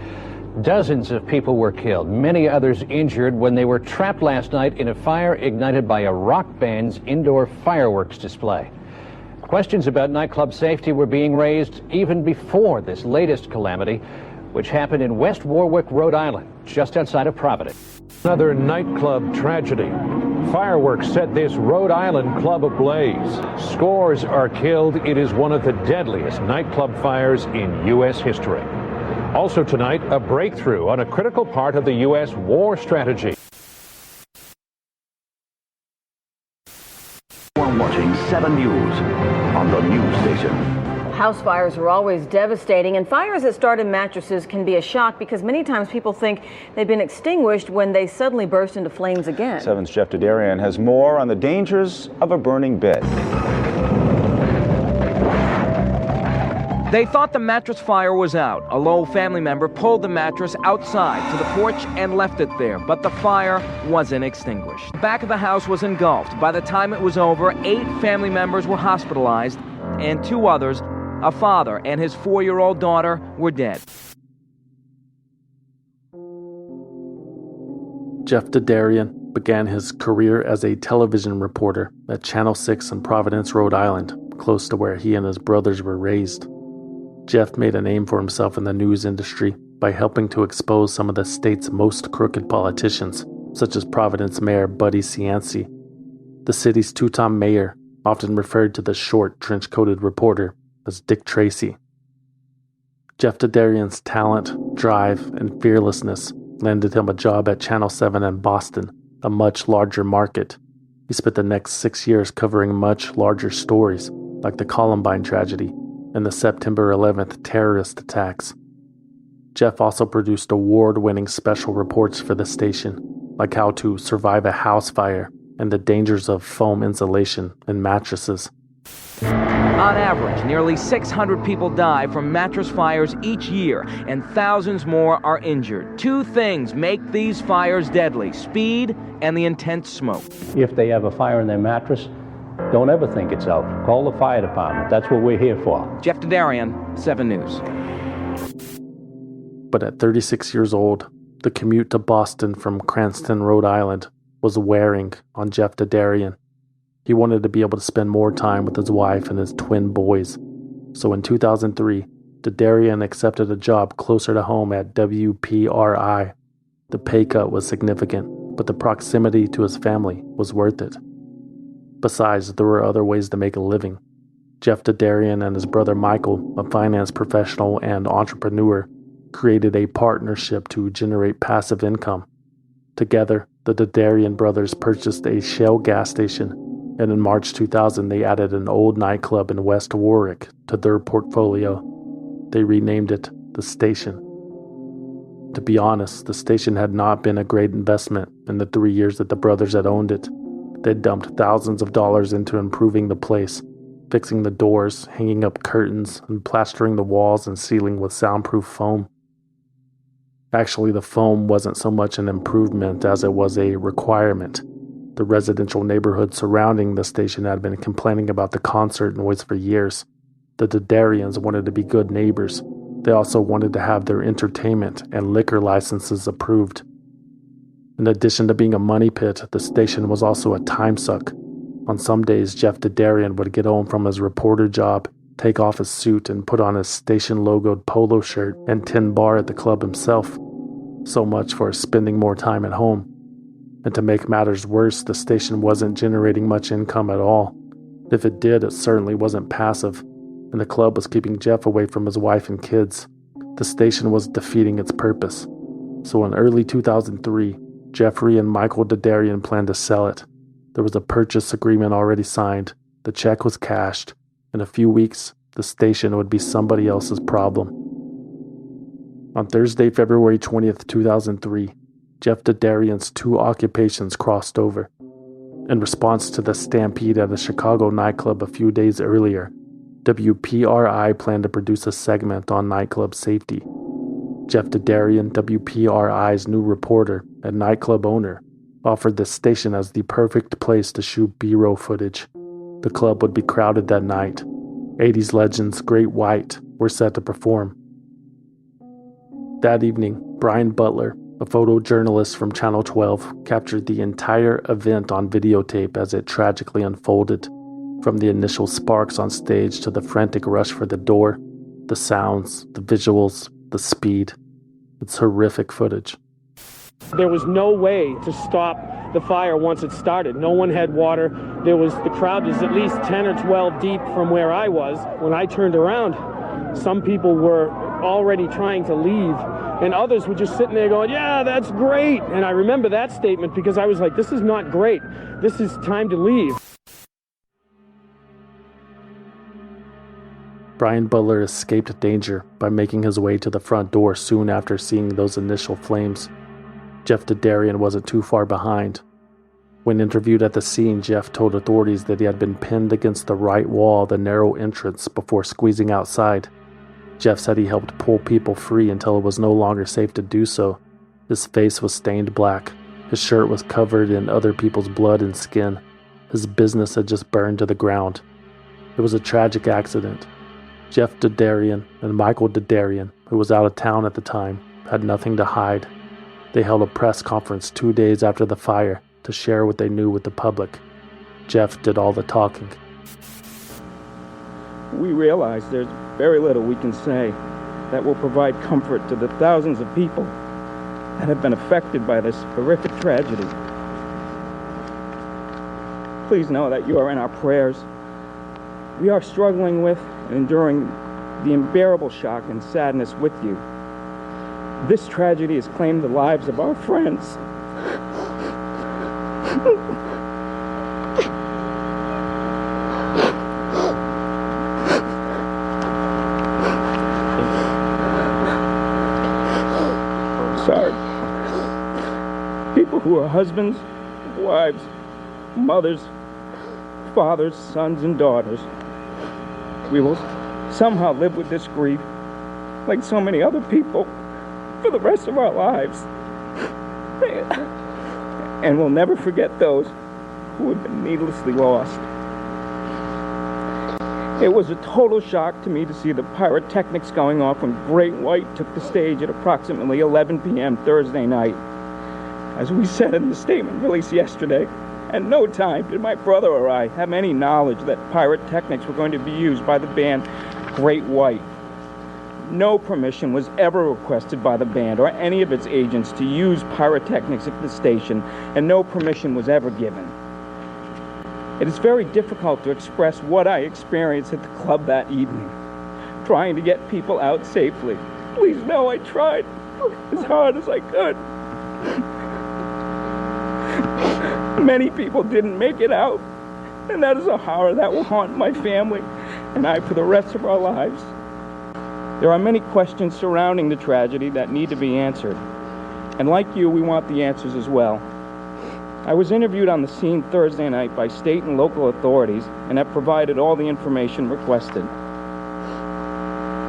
Dozens of people were killed, many others injured when they were trapped last night in a fire ignited by a rock band's indoor fireworks display. Questions about nightclub safety were being raised even before this latest calamity, which happened in West Warwick, Rhode Island, just outside of Providence. Another nightclub tragedy. Fireworks set this Rhode Island club ablaze. Scores are killed. It is one of the deadliest nightclub fires in U.S. history. Also tonight, a breakthrough on a critical part of the U.S. war strategy. You're watching 7 News on the news station. House fires are always devastating, and fires that start in mattresses can be a shock because many times people think they've been extinguished when they suddenly burst into flames again. 7's Jeff Dedarian has more on the dangers of a burning bed. They thought the mattress fire was out. A Lowell family member pulled the mattress outside to the porch and left it there, but the fire wasn't extinguished. The back of the house was engulfed. By the time it was over, 8 family members were hospitalized, and 2 others, a father and his 4-year-old daughter, were dead. Jeff Dedarian began his career as a television reporter at Channel 6 in Providence, Rhode Island, close to where he and his brothers were raised. Jeff made a name for himself in the news industry by helping to expose some of the state's most crooked politicians, such as Providence Mayor Buddy Cianci. The city's two-time mayor often referred to the short, trench-coated reporter as Dick Tracy. Jeff Dedarian's talent, drive, and fearlessness landed him a job at Channel 7 in Boston, a much larger market. He spent the next 6 years covering much larger stories, like the Columbine tragedy and the September 11th terrorist attacks. Jeff also produced award-winning special reports for the station, like how to survive a house fire and the dangers of foam insulation in mattresses. On average, nearly 600 people die from mattress fires each year, and thousands more are injured. 2 things make these fires deadly: speed and the intense smoke. If they have a fire in their mattress, don't ever think it's out. Call the fire department. That's what we're here for. Jeff Dedarian, 7 News. But at 36 years old, the commute to Boston from Cranston, Rhode Island, was wearing on Jeff Dedarian. He wanted to be able to spend more time with his wife and his twin boys. So in 2003, Dedarian accepted a job closer to home at WPRI. The pay cut was significant, but the proximity to his family was worth it. Besides, there were other ways to make a living. Jeff Dedarian and his brother Michael, a finance professional and entrepreneur, created a partnership to generate passive income. Together, the Dedarian brothers purchased a Shell gas station, and in March 2000 they added an old nightclub in West Warwick to their portfolio. They renamed it The Station. To be honest, the station had not been a great investment in the 3 years that the brothers had owned it. They'd dumped thousands of dollars into improving the place, fixing the doors, hanging up curtains, and plastering the walls and ceiling with soundproof foam. Actually, the foam wasn't so much an improvement as it was a requirement. The residential neighborhood surrounding the station had been complaining about the concert noise for years. The Dedarians wanted to be good neighbors. They also wanted to have their entertainment and liquor licenses approved. In addition to being a money pit, the station was also a time suck. On some days, Jeff Dedarian would get home from his reporter job, take off his suit, and put on his station-logoed polo shirt and tin bar at the club himself. So much for spending more time at home. And to make matters worse, the station wasn't generating much income at all. If it did, it certainly wasn't passive, and the club was keeping Jeff away from his wife and kids. The station was defeating its purpose. So in early 2003, Jeffrey and Michael Dedarian planned to sell it. There was a purchase agreement already signed, the check was cashed. In a few weeks, the station would be somebody else's problem. On Thursday, February 20th, 2003, Jeff Dedarian's 2 occupations crossed over. In response to the stampede at a Chicago nightclub a few days earlier, WPRI planned to produce a segment on nightclub safety. Jeff Dedarian, WPRI's new reporter and nightclub owner, offered the station as the perfect place to shoot B-roll footage. The club would be crowded that night. 80s legends Great White were set to perform. That evening, Brian Butler, a photojournalist from Channel 12, captured the entire event on videotape as it tragically unfolded. From the initial sparks on stage to the frantic rush for the door, the sounds, the visuals, the speed. It's horrific footage. There was no way to stop the fire once it started. No one had water. The crowd was at least 10 or 12 deep from where I was. When I turned around, some people were already trying to leave, and others were just sitting there going, "Yeah, that's great." And I remember that statement because I was like, this is not great. This is time to leave. Brian Butler escaped danger by making his way to the front door soon after seeing those initial flames. Jeff Dedarian wasn't too far behind. When interviewed at the scene, Jeff told authorities that he had been pinned against the right wall of the narrow entrance before squeezing outside. Jeff said he helped pull people free until it was no longer safe to do so. His face was stained black. His shirt was covered in other people's blood and skin. His business had just burned to the ground. It was a tragic accident. Jeff Dedarian and Michael Dedarian, who was out of town at the time, had nothing to hide. They held a press conference 2 days after the fire to share what they knew with the public. Jeff did all the talking. We realize there's very little we can say that will provide comfort to the thousands of people that have been affected by this horrific tragedy. Please know that you are in our prayers. We are struggling with and enduring the unbearable shock and sadness with you. This tragedy has claimed the lives of our friends. Sorry. People who are husbands, wives, mothers, fathers, sons, and daughters. We will somehow live with this grief, like so many other people, for the rest of our lives. And we'll never forget those who have been needlessly lost. It was a total shock to me to see the pyrotechnics going off when Great White took the stage at approximately 11 p.m. Thursday night. As we said in the statement released yesterday, at no time did my brother or I have any knowledge that pyrotechnics were going to be used by the band Great White. No permission was ever requested by the band or any of its agents to use pyrotechnics at the station, and no permission was ever given. It is very difficult to express what I experienced at the club that evening, trying to get people out safely. Please know I tried as hard as I could. Many people didn't make it out, and that is a horror that will haunt my family and I for the rest of our lives. There are many questions surrounding the tragedy that need to be answered, and like you, we want the answers as well. I was interviewed on the scene Thursday night by state and local authorities and have provided all the information requested.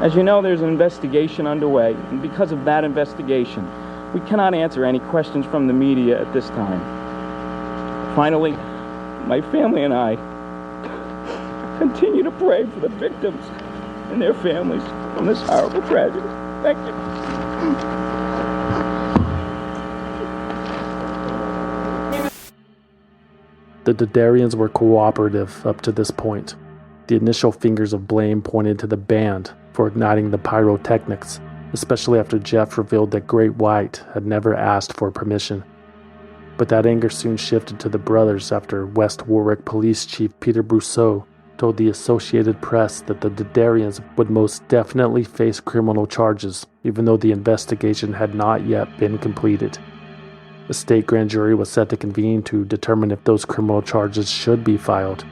As you know, there's an investigation underway, and because of that investigation, we cannot answer any questions from the media at this time. Finally, my family and I continue to pray for the victims and their families from this horrible tragedy. Thank you. The Dedarians were cooperative up to this point. The initial fingers of blame pointed to the band for igniting the pyrotechnics, especially after Jeff revealed that Great White had never asked for permission. But that anger soon shifted to the brothers after West Warwick Police Chief Peter Brousseau told the Associated Press that the Dedarians would most definitely face criminal charges, even though the investigation had not yet been completed. A state grand jury was set to convene to determine if those criminal charges should be filed.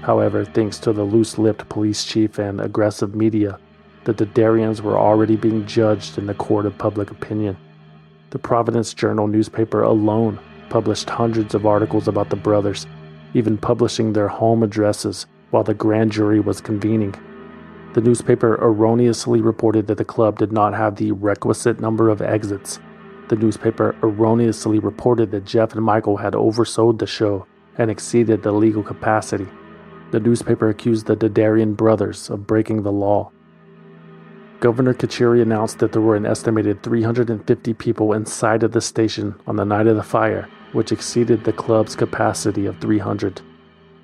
However, thanks to the loose-lipped police chief and aggressive media, the Dedarians were already being judged in the court of public opinion. The Providence Journal newspaper alone published hundreds of articles about the brothers, even publishing their home addresses while the grand jury was convening. The newspaper erroneously reported that the club did not have the requisite number of exits. The newspaper erroneously reported that Jeff and Michael had oversold the show and exceeded the legal capacity. The newspaper accused the Dadarian brothers of breaking the law. Governor Kachiri announced that there were an estimated 350 people inside of the station on the night of the fire, which exceeded the club's capacity of 300.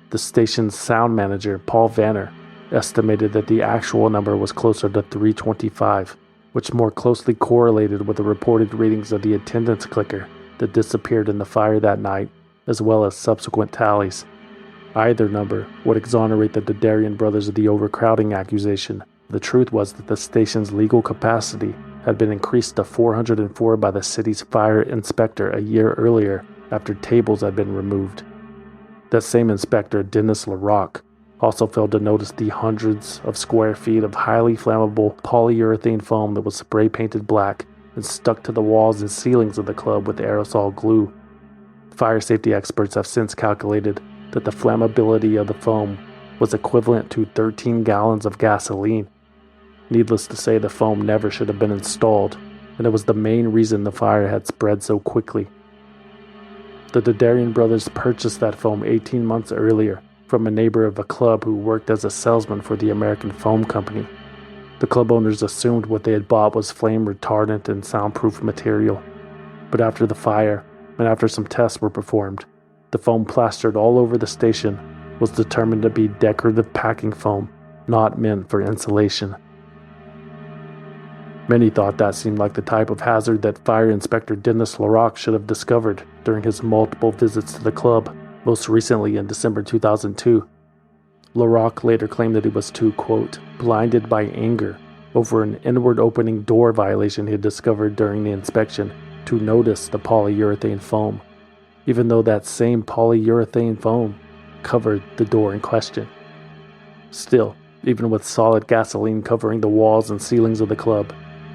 The station's sound manager, Paul Vanner, estimated that the actual number was closer to 325, which more closely correlated with the reported readings of the attendance clicker that disappeared in the fire that night, as well as subsequent tallies. Either number would exonerate the Dadarian brothers of the overcrowding accusation. The truth was that the station's legal capacity had been increased to 404 by the city's fire inspector a year earlier after tables had been removed. That same inspector, Dennis LaRocque, also failed to notice the hundreds of square feet of highly flammable polyurethane foam that was spray painted black and stuck to the walls and ceilings of the club with aerosol glue. Fire safety experts have since calculated that the flammability of the foam was equivalent to 13 gallons of gasoline. Needless to say, the foam never should have been installed, and it was the main reason the fire had spread so quickly. The Dadarian brothers purchased that foam 18 months earlier from a neighbor of a club who worked as a salesman for the American Foam Company. The club owners assumed what they had bought was flame retardant and soundproof material. But after the fire, and after some tests were performed, the foam plastered all over the station was determined to be decorative packing foam, not meant for insulation. Many thought that seemed like the type of hazard that Fire Inspector Dennis LaRocque should have discovered during his multiple visits to the club, most recently in December 2002. LaRocque later claimed that he was too, quote, blinded by anger over an inward opening door violation he had discovered during the inspection to notice the polyurethane foam, even though that same polyurethane foam covered the door in question. Still, even with solid gasoline covering the walls and ceilings of the club,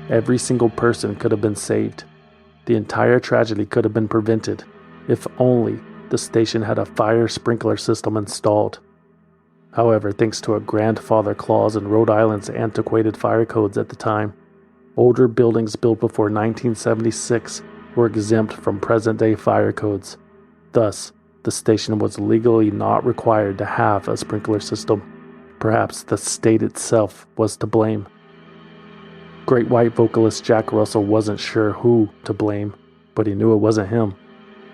every single person could have been saved. The entire tragedy could have been prevented if only the station had a fire sprinkler system installed. However, thanks to a grandfather clause in Rhode Island's antiquated fire codes at the time, older buildings built before 1976 were exempt from present-day fire codes. Thus, the station was legally not required to have a sprinkler system. Perhaps the state itself was to blame. Great White vocalist Jack Russell wasn't sure who to blame, but he knew it wasn't him.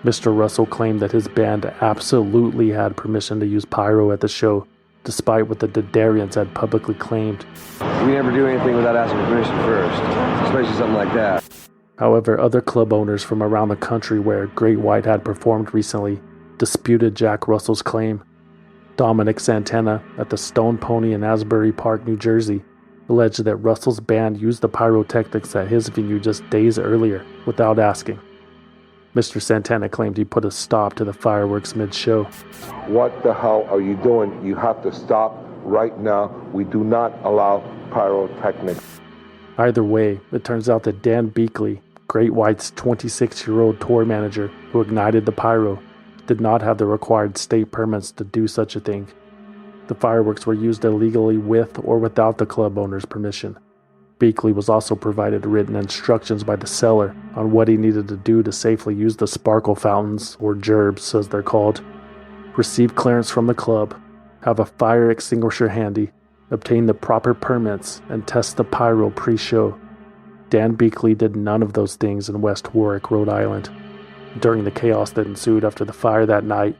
Mr. Russell claimed that his band absolutely had permission to use pyro at the show, despite what the Dadarians had publicly claimed. We never do anything without asking permission first, especially something like that. However, other club owners from around the country where Great White had performed recently disputed Jack Russell's claim. Dominic Santana at the Stone Pony in Asbury Park, New Jersey, alleged that Russell's band used the pyrotechnics at his venue just days earlier without asking. Mr. Santana claimed he put a stop to the fireworks mid-show. What the hell are you doing? You have to stop right now. We do not allow pyrotechnics. Either way, it turns out that Dan Beakley, Great White's 26-year-old tour manager who ignited the pyro, did not have the required state permits to do such a thing. The fireworks were used illegally with or without the club owner's permission. Beakley was also provided written instructions by the seller on what he needed to do to safely use the sparkle fountains, or gerbs as they're called, receive clearance from the club, have a fire extinguisher handy, obtain the proper permits, and test the pyro pre-show. Dan Beakley did none of those things in West Warwick, Rhode Island. During the chaos that ensued after the fire that night,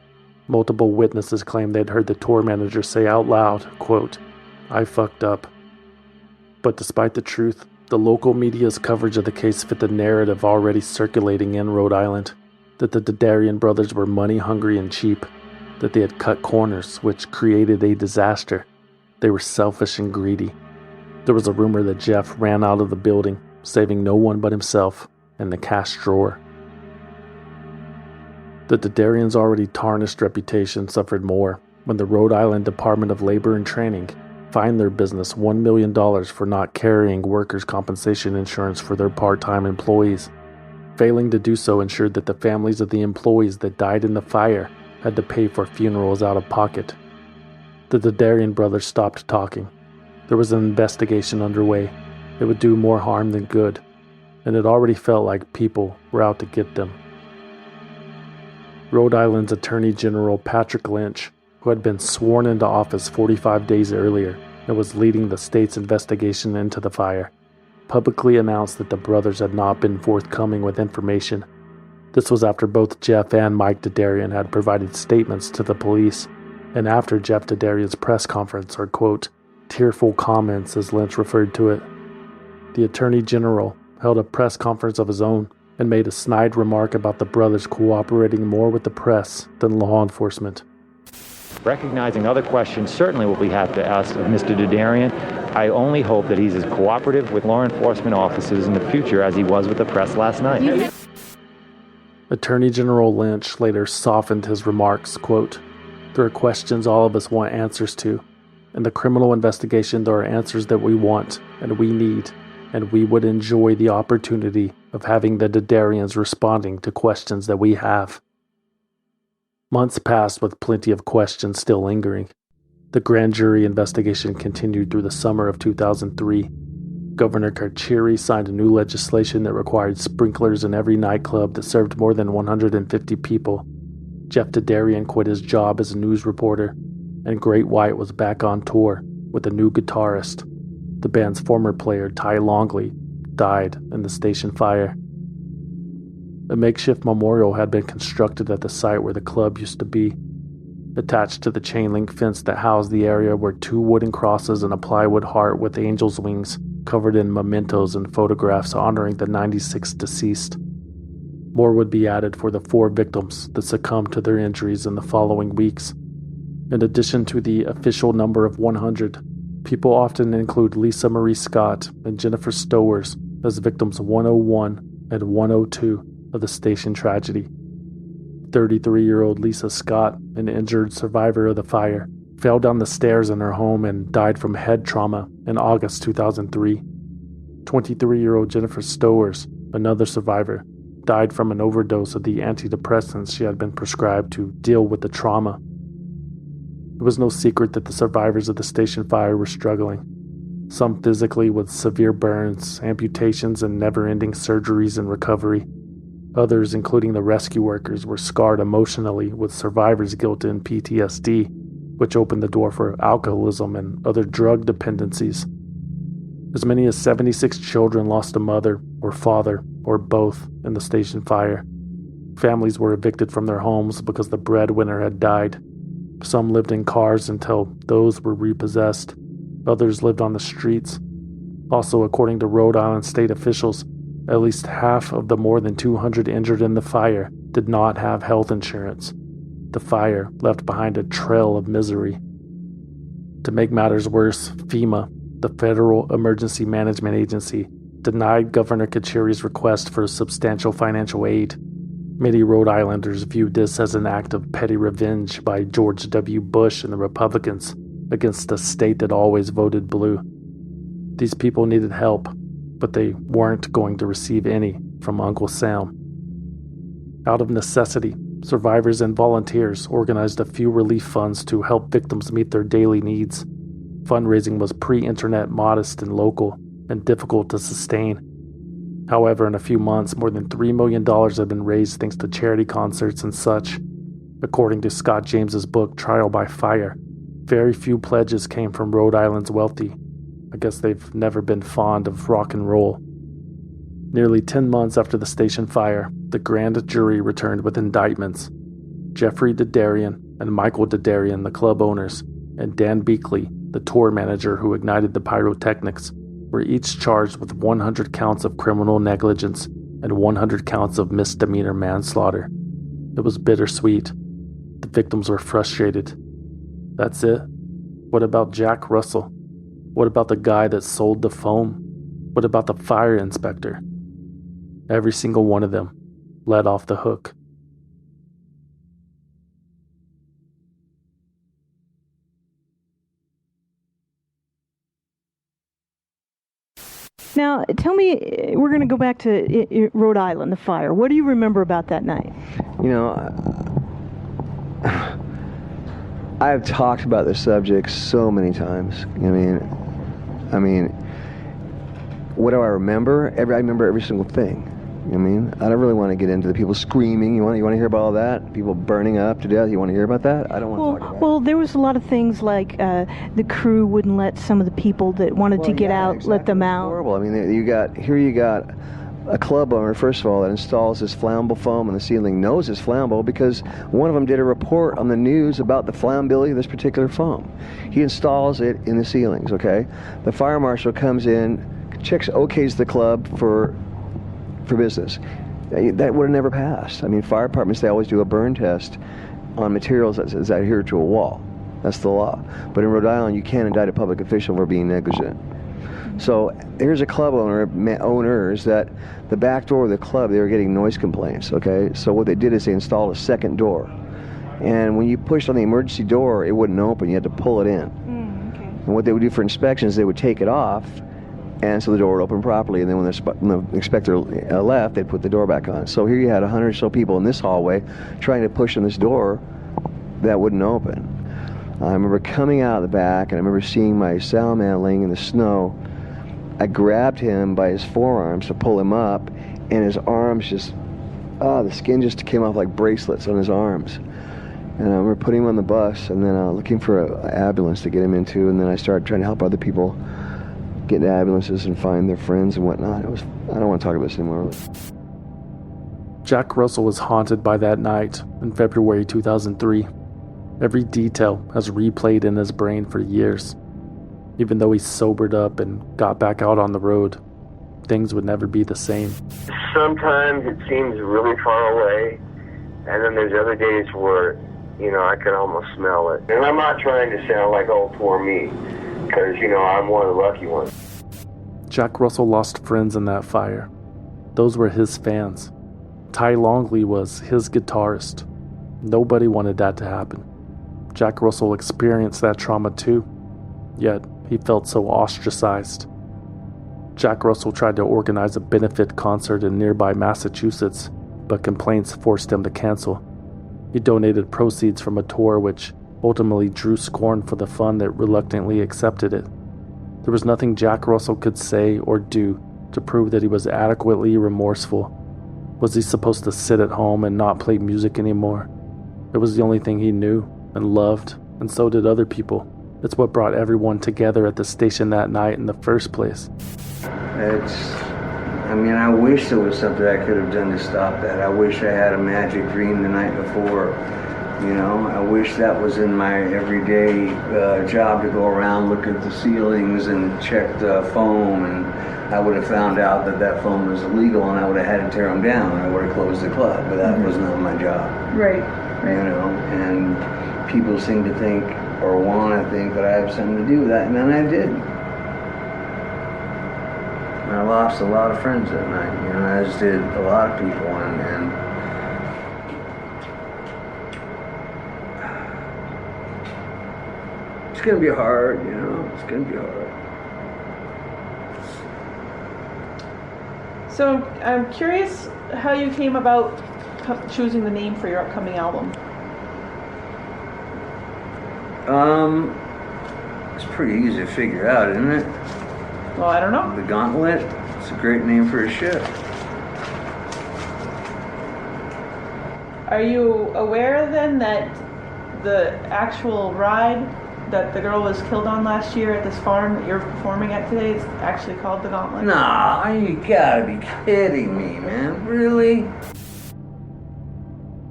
multiple witnesses claimed they'd heard the tour manager say out loud, quote, "I fucked up." But despite the truth, the local media's coverage of the case fit the narrative already circulating in Rhode Island, that the Dadarian brothers were money-hungry and cheap, that they had cut corners, which created a disaster. They were selfish and greedy. There was a rumor that Jeff ran out of the building, saving no one but himself and the cash drawer. The Dadarians' already tarnished reputation suffered more when the Rhode Island Department of Labor and Training fined their business $1 million for not carrying workers' compensation insurance for their part-time employees. Failing to do so ensured that the families of the employees that died in the fire had to pay for funerals out of pocket. The Dadarian brothers stopped talking. There was an investigation underway. It would do more harm than good, and it already felt like people were out to get them. Rhode Island's Attorney General Patrick Lynch, who had been sworn into office 45 days earlier and was leading the state's investigation into the fire, publicly announced that the brothers had not been forthcoming with information. This was after both Jeff and Mike Dedarian had provided statements to the police, and after Jeff Dedarian's press conference, or quote, tearful comments as Lynch referred to it. The Attorney General held a press conference of his own and made a snide remark about the brothers cooperating more with the press than law enforcement. Recognizing other questions certainly will be have to ask of Mr. Dedarian. I only hope that he's as cooperative with law enforcement officers in the future as he was with the press last night. Attorney General Lynch later softened his remarks, quote, there are questions all of us want answers to. In the criminal investigation, there are answers that we want and we need, and we would enjoy the opportunity of having the Dedarians responding to questions that we have. Months passed with plenty of questions still lingering. The grand jury investigation continued through the summer of 2003. Governor Carcieri signed a new legislation that required sprinklers in every nightclub that served more than 150 people. Jeff Dedarian quit his job as a news reporter, and Great White was back on tour with a new guitarist. The band's former player, Ty Longley, died in the station fire. A makeshift memorial had been constructed at the site where the club used to be. Attached to the chain-link fence that housed the area were 2 wooden crosses and a plywood heart with angel's wings covered in mementos and photographs honoring the 96 deceased. More would be added for the 4 victims that succumbed to their injuries in the following weeks. In addition to the official number of 100, people often include Lisa Marie Scott and Jennifer Stowers as victims 101 and 102 of the station tragedy. 33-year-old Lisa Scott, an injured survivor of the fire, fell down the stairs in her home and died from head trauma in August 2003. 23-year-old Jennifer Stowers, another survivor, died from an overdose of the antidepressants she had been prescribed to deal with the trauma. It was no secret that the survivors of the station fire were struggling, some physically with severe burns, amputations, and never-ending surgeries and recovery. Others, including the rescue workers, were scarred emotionally with survivor's guilt and PTSD, which opened the door for alcoholism and other drug dependencies. As many as 76 children lost a mother or father or both in the station fire. Families were evicted from their homes because the breadwinner had died. Some lived in cars until those were repossessed. Others lived on the streets. Also, according to Rhode Island state officials, at least half of the more than 200 injured in the fire did not have health insurance. The fire left behind a trail of misery. To make matters worse, FEMA, the Federal Emergency Management Agency, denied Governor Carcieri's request for substantial financial aid. Many Rhode Islanders viewed this as an act of petty revenge by George W. Bush and the Republicans against a state that always voted blue. These people needed help, but they weren't going to receive any from Uncle Sam. Out of necessity, survivors and volunteers organized a few relief funds to help victims meet their daily needs. Fundraising was pre-internet, modest and local, and difficult to sustain. However, in a few months, more than $3 million had been raised thanks to charity concerts and such. According to Scott James's book, Trial by Fire, very few pledges came from Rhode Island's wealthy. I guess they've never been fond of rock and roll. Nearly 10 months after the station fire, the grand jury returned with indictments. Jeffrey Dedarian and Michael Dedarian, the club owners, and Dan Beakley, the tour manager who ignited the pyrotechnics, were each charged with 100 counts of criminal negligence and 100 counts of misdemeanor manslaughter. It was bittersweet. The victims were frustrated. That's it? What about Jack Russell? What about the guy that sold the foam? What about the fire inspector? Every single one of them let off the hook. Now, tell me, we're going to go back to Rhode Island, the fire. What do you remember about that night? You know, I've talked about this subject so many times. I mean, I mean, what do I remember? I remember every single thing. I mean, I don't really want to get into the people screaming. You want to hear about all that? People burning up to death. You want to hear about that? I don't want to talk about that. Well, there was a lot of things like the crew wouldn't let some of the people that wanted to get out, exactly. let them out. Horrible. I mean, you got a club owner, first of all, that installs this flammable foam in the ceiling, knows it's flammable because one of them did a report on the news about the flammability of this particular foam. He installs it in the ceilings, okay? The fire marshal comes in, okays the club for business. That would have never passed. I mean, fire departments, they always do a burn test on materials that adhere to a wall. That's the law. But in Rhode Island, you can't indict a public official for being negligent. So here's a club owners that the back door of the club, they were getting noise complaints, okay? So what they did is they installed a second door. And when you pushed on the emergency door, it wouldn't open. You had to pull it in. Okay. And what they would do for inspections, they would take it off, and so the door would open properly. And then when the inspector left, they'd put the door back on. So here you had 100 or so people in this hallway trying to push on this door that wouldn't open. I remember coming out of the back, and I remember seeing my sound man laying in the snow. I grabbed him by his forearms to pull him up, and his arms the skin just came off like bracelets on his arms. And I remember putting him on the bus, and then looking for an ambulance to get him into, and then I started trying to help other people get into ambulances and find their friends and whatnot. I don't want to talk about this anymore. Jack Russell was haunted by that night in February 2003. Every detail has replayed in his brain for years. Even though he sobered up and got back out on the road, things would never be the same. Sometimes it seems really far away, and then there's other days where, I can almost smell it. And I'm not trying to sound like, oh, poor me, because, I'm one of the lucky ones. Jack Russell lost friends in that fire. Those were his fans. Ty Longley was his guitarist. Nobody wanted that to happen. Jack Russell experienced that trauma too, yet he felt so ostracized. Jack Russell tried to organize a benefit concert in nearby Massachusetts, but complaints forced him to cancel. He donated proceeds from a tour which ultimately drew scorn for the fund that reluctantly accepted it. There was nothing Jack Russell could say or do to prove that he was adequately remorseful. Was he supposed to sit at home and not play music anymore? It was the only thing he knew and loved, and so did other people. It's what brought everyone together at the station that night in the first place. I wish there was something I could have done to stop that. I wish I had a magic dream the night before. I wish that was in my everyday job to go around, look at the ceilings and check the foam, and I would have found out that foam was illegal, and I would have had to tear them down, and I would have closed the club, but that was not my job. Right. And people seem to think, or want to think, that I have something to do with that, and then I did. And I lost a lot of friends that night, as did a lot of people, and it's going to be hard, it's going to be hard. So I'm curious how you came about choosing the name for your upcoming album. It's pretty easy to figure out, isn't it? Well, I don't know. The Gauntlet. It's a great name for a ship. Are you aware then that the actual ride that the girl was killed on last year at this farm that you're performing at today is actually called the Gauntlet? Nah, you gotta be kidding me, man. Really?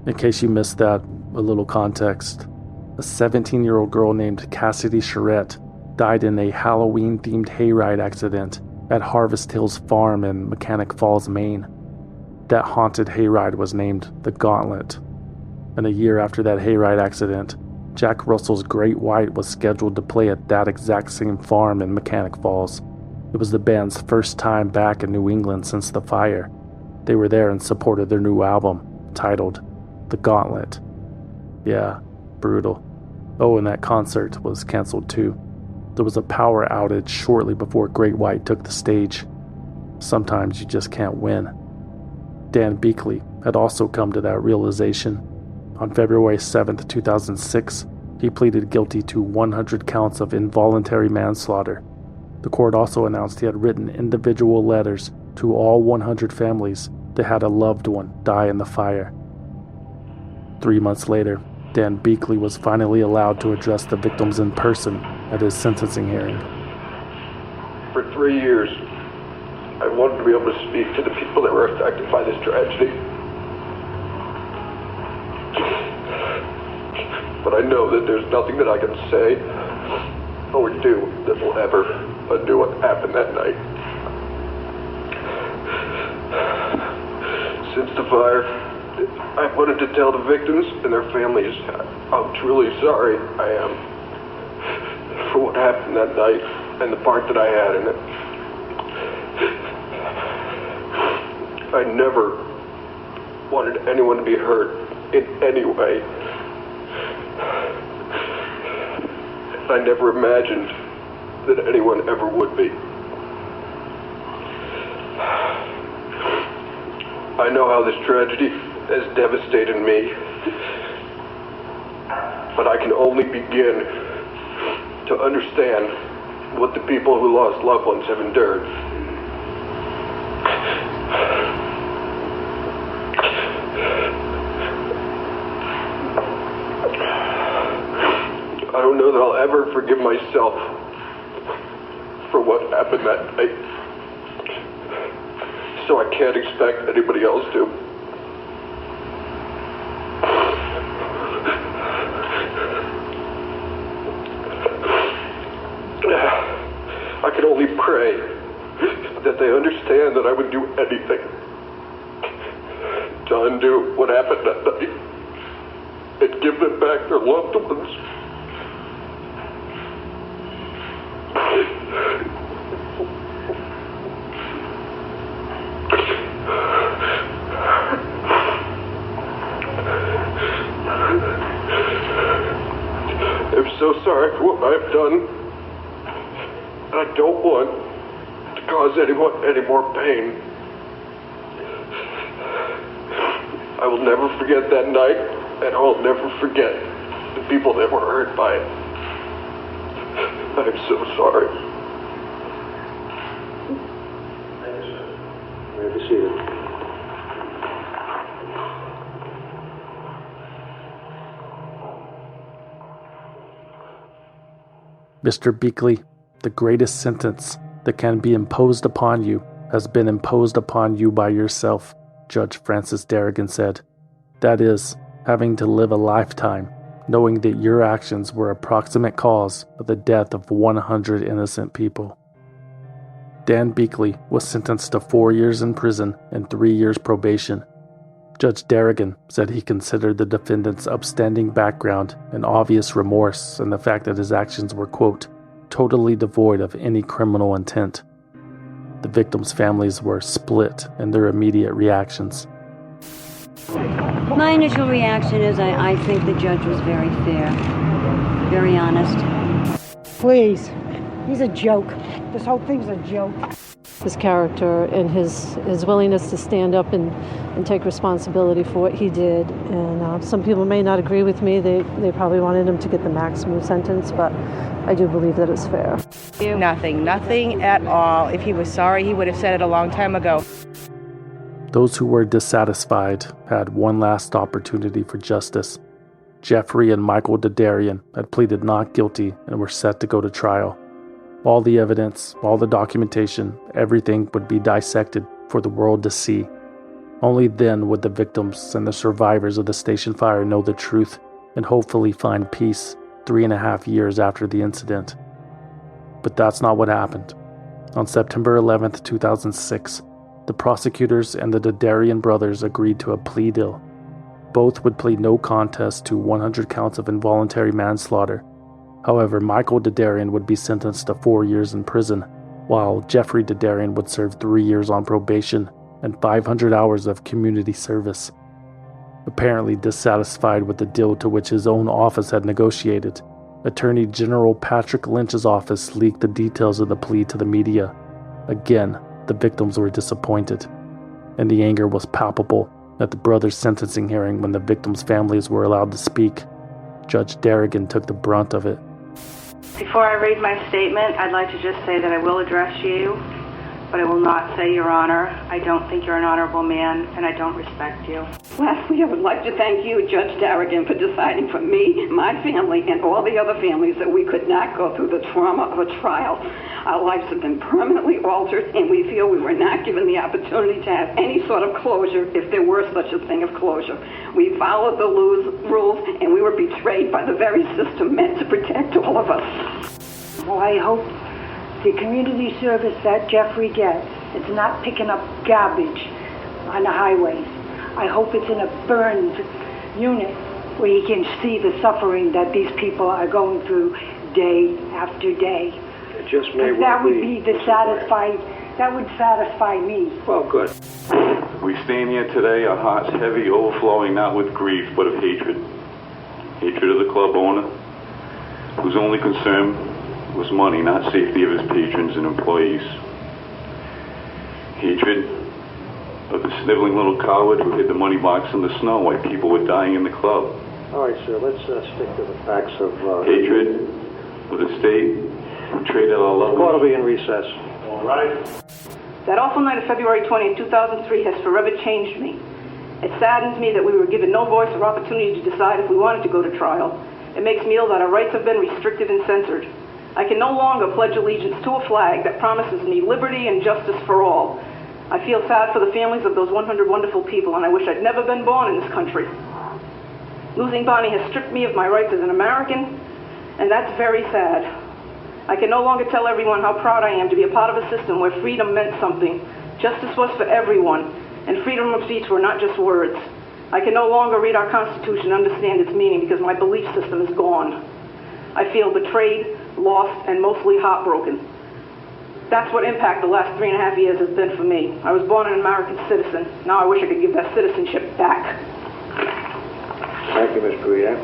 In case you missed that, a little context. A 17-year-old girl named Cassidy Charette died in a Halloween-themed hayride accident at Harvest Hills Farm in Mechanic Falls, Maine. That haunted hayride was named the Gauntlet. And a year after that hayride accident, Jack Russell's Great White was scheduled to play at that exact same farm in Mechanic Falls. It was the band's first time back in New England since the fire. They were there in support of their new album, titled The Gauntlet. Yeah, brutal. Oh, and that concert was canceled too. There was a power outage shortly before Great White took the stage. Sometimes you just can't win. Dan Beakley had also come to that realization. On February 7th, 2006, he pleaded guilty to 100 counts of involuntary manslaughter. The court also announced he had written individual letters to all 100 families that had a loved one die in the fire. 3 months later, Dan Beakley was finally allowed to address the victims in person at his sentencing hearing. For 3 years, I wanted to be able to speak to the people that were affected by this tragedy. But I know that there's nothing that I can say or do that will ever undo what happened that night. Since the fire, I wanted to tell the victims and their families how truly sorry I am for what happened that night and the part that I had in it. I never wanted anyone to be hurt in any way. I never imagined that anyone ever would be. I know how this tragedy has devastated me, but I can only begin to understand what the people who lost loved ones have endured. I don't know that I'll ever forgive myself for what happened that night, so I can't expect anybody else to. I can only pray that they understand that I would do anything to undo what happened that night and give them back their loved ones. I'm so sorry for what I've done. I don't want to cause anyone any more pain. I will never forget that night, and I will never forget the people that were hurt by it. I'm so sorry. Thanks. May I be seated? Mr. Beakley, the greatest sentence that can be imposed upon you has been imposed upon you by yourself, Judge Francis Darrigan said. That is, having to live a lifetime knowing that your actions were a proximate cause of the death of 100 innocent people. Dan Beakley was sentenced to 4 years in prison and 3 years probation. Judge Darrigan said he considered the defendant's upstanding background and obvious remorse and the fact that his actions were, quote, totally devoid of any criminal intent. The victims' families were split in their immediate reactions. My initial reaction is I think the judge was very fair, very honest. Please, he's a joke. This whole thing's a joke. His character and his willingness to stand up and take responsibility for what he did. And some people may not agree with me. They probably wanted him to get the maximum sentence, but I do believe that it's fair. Nothing at all. If he was sorry, he would have said it a long time ago. Those who were dissatisfied had one last opportunity for justice. Jeffrey and Michael Dadarian had pleaded not guilty and were set to go to trial. All the evidence, all the documentation, everything would be dissected for the world to see. Only then would the victims and the survivors of the station fire know the truth and hopefully find peace 3.5 years after the incident. But that's not what happened. On September 11th, 2006, the prosecutors and the Dadarian brothers agreed to a plea deal. Both would plead no contest to 100 counts of involuntary manslaughter. However, Michael Dadarian would be sentenced to 4 years in prison, while Jeffrey Dadarian would serve 3 years on probation and 500 hours of community service. Apparently dissatisfied with the deal to which his own office had negotiated, Attorney General Patrick Lynch's office leaked the details of the plea to the media. Again, the victims were disappointed, and the anger was palpable at the brothers' sentencing hearing when the victims' families were allowed to speak. Judge Darrigan took the brunt of it. Before I read my statement, I'd like to just say that I will address you, but I will not say Your Honor. I don't think you're an honorable man, and I don't respect you. Lastly, I would like to thank you, Judge Darrigan, for deciding for me, my family, and all the other families that we could not go through the trauma of a trial. Our lives have been permanently altered, and we feel we were not given the opportunity to have any sort of closure if there were such a thing of closure. We followed the rules, and we were betrayed by the very system meant to protect all of us. Well, I hope the community service that Jeffrey gets, it's not picking up garbage on the highways. I hope it's in a burned unit where he can see the suffering that these people are going through day after day. It just may that would be that would satisfy me. Well, good. We stand here today, our hearts heavy, overflowing not with grief, but of hatred. Hatred of the club owner, whose only concern was money, not safety of his patrons and employees. Hatred of the sniveling little coward who hid the money box in the snow while people were dying in the club. All right, sir, let's stick to the facts of... Hatred of the state who traded our love. The court will be in recess. All right. That awful night of February 20, 2003 has forever changed me. It saddens me that we were given no voice or opportunity to decide if we wanted to go to trial. It makes me ill that our rights have been restricted and censored. I can no longer pledge allegiance to a flag that promises me liberty and justice for all. I feel sad for the families of those 100 wonderful people, and I wish I'd never been born in this country. Losing Bonnie has stripped me of my rights as an American, and that's very sad. I can no longer tell everyone how proud I am to be a part of a system where freedom meant something. Justice was for everyone, and freedom of speech were not just words. I can no longer read our Constitution and understand its meaning because my belief system is gone. I feel betrayed, lost, and mostly heartbroken. That's what impact the last 3.5 years has been for me. I was born an American citizen. Now I wish I could give that citizenship back. Thank you, Ms. Bruyere.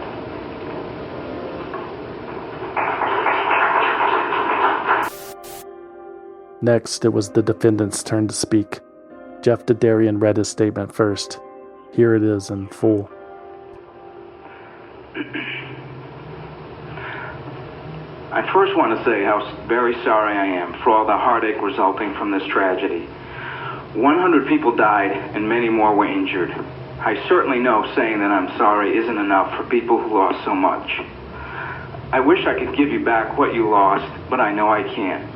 Next, it was the defendant's turn to speak. Jeff Dadarian read his statement first. Here it is in full. I first want to say how very sorry I am for all the heartache resulting from this tragedy. 100 people died and many more were injured. I certainly know saying that I'm sorry isn't enough for people who lost so much. I wish I could give you back what you lost, but I know I can't.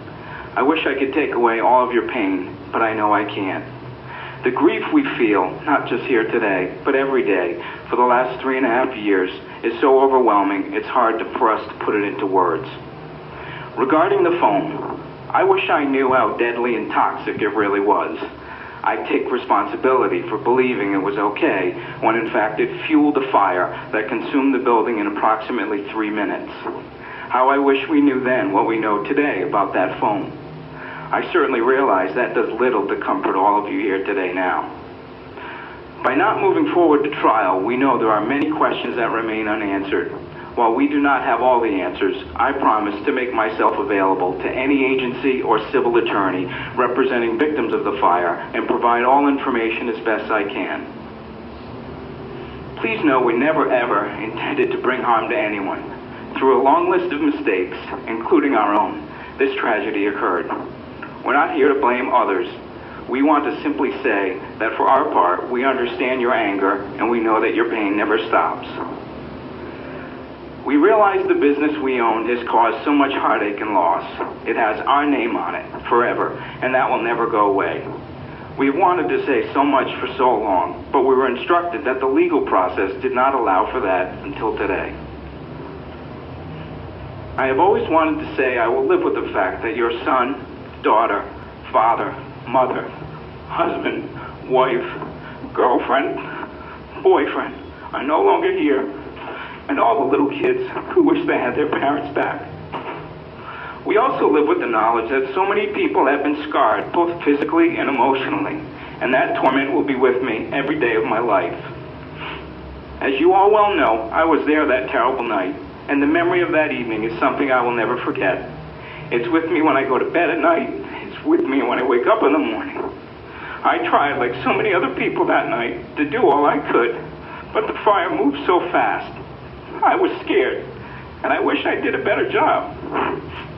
I wish I could take away all of your pain, but I know I can't. The grief we feel, not just here today, but every day, for the last 3.5 years, is so overwhelming it's hard for us to put it into words. Regarding the phone, I wish I knew how deadly and toxic it really was. I take responsibility for believing it was okay, when in fact it fueled a fire that consumed the building in approximately 3 minutes. How I wish we knew then what we know today about that phone. I certainly realize that does little to comfort all of you here today now. By not moving forward to trial, we know there are many questions that remain unanswered. While we do not have all the answers, I promise to make myself available to any agency or civil attorney representing victims of the fire and provide all information as best I can. Please know we never ever intended to bring harm to anyone. Through a long list of mistakes, including our own, this tragedy occurred. We're not here to blame others. We want to simply say that for our part, we understand your anger and we know that your pain never stops. We realize the business we own has caused so much heartache and loss. It has our name on it forever, and that will never go away. We've wanted to say so much for so long, but we were instructed that the legal process did not allow for that until today. I have always wanted to say I will live with the fact that your son, daughter, father, mother, husband, wife, girlfriend, boyfriend are no longer here, and all the little kids who wish they had their parents back. We also live with the knowledge that so many people have been scarred, both physically and emotionally, and that torment will be with me every day of my life. As you all well know, I was there that terrible night, and the memory of that evening is something I will never forget. It's with me when I go to bed at night. It's with me when I wake up in the morning. I tried, like so many other people that night, to do all I could, but the fire moved so fast. I was scared. and I wish I did a better job.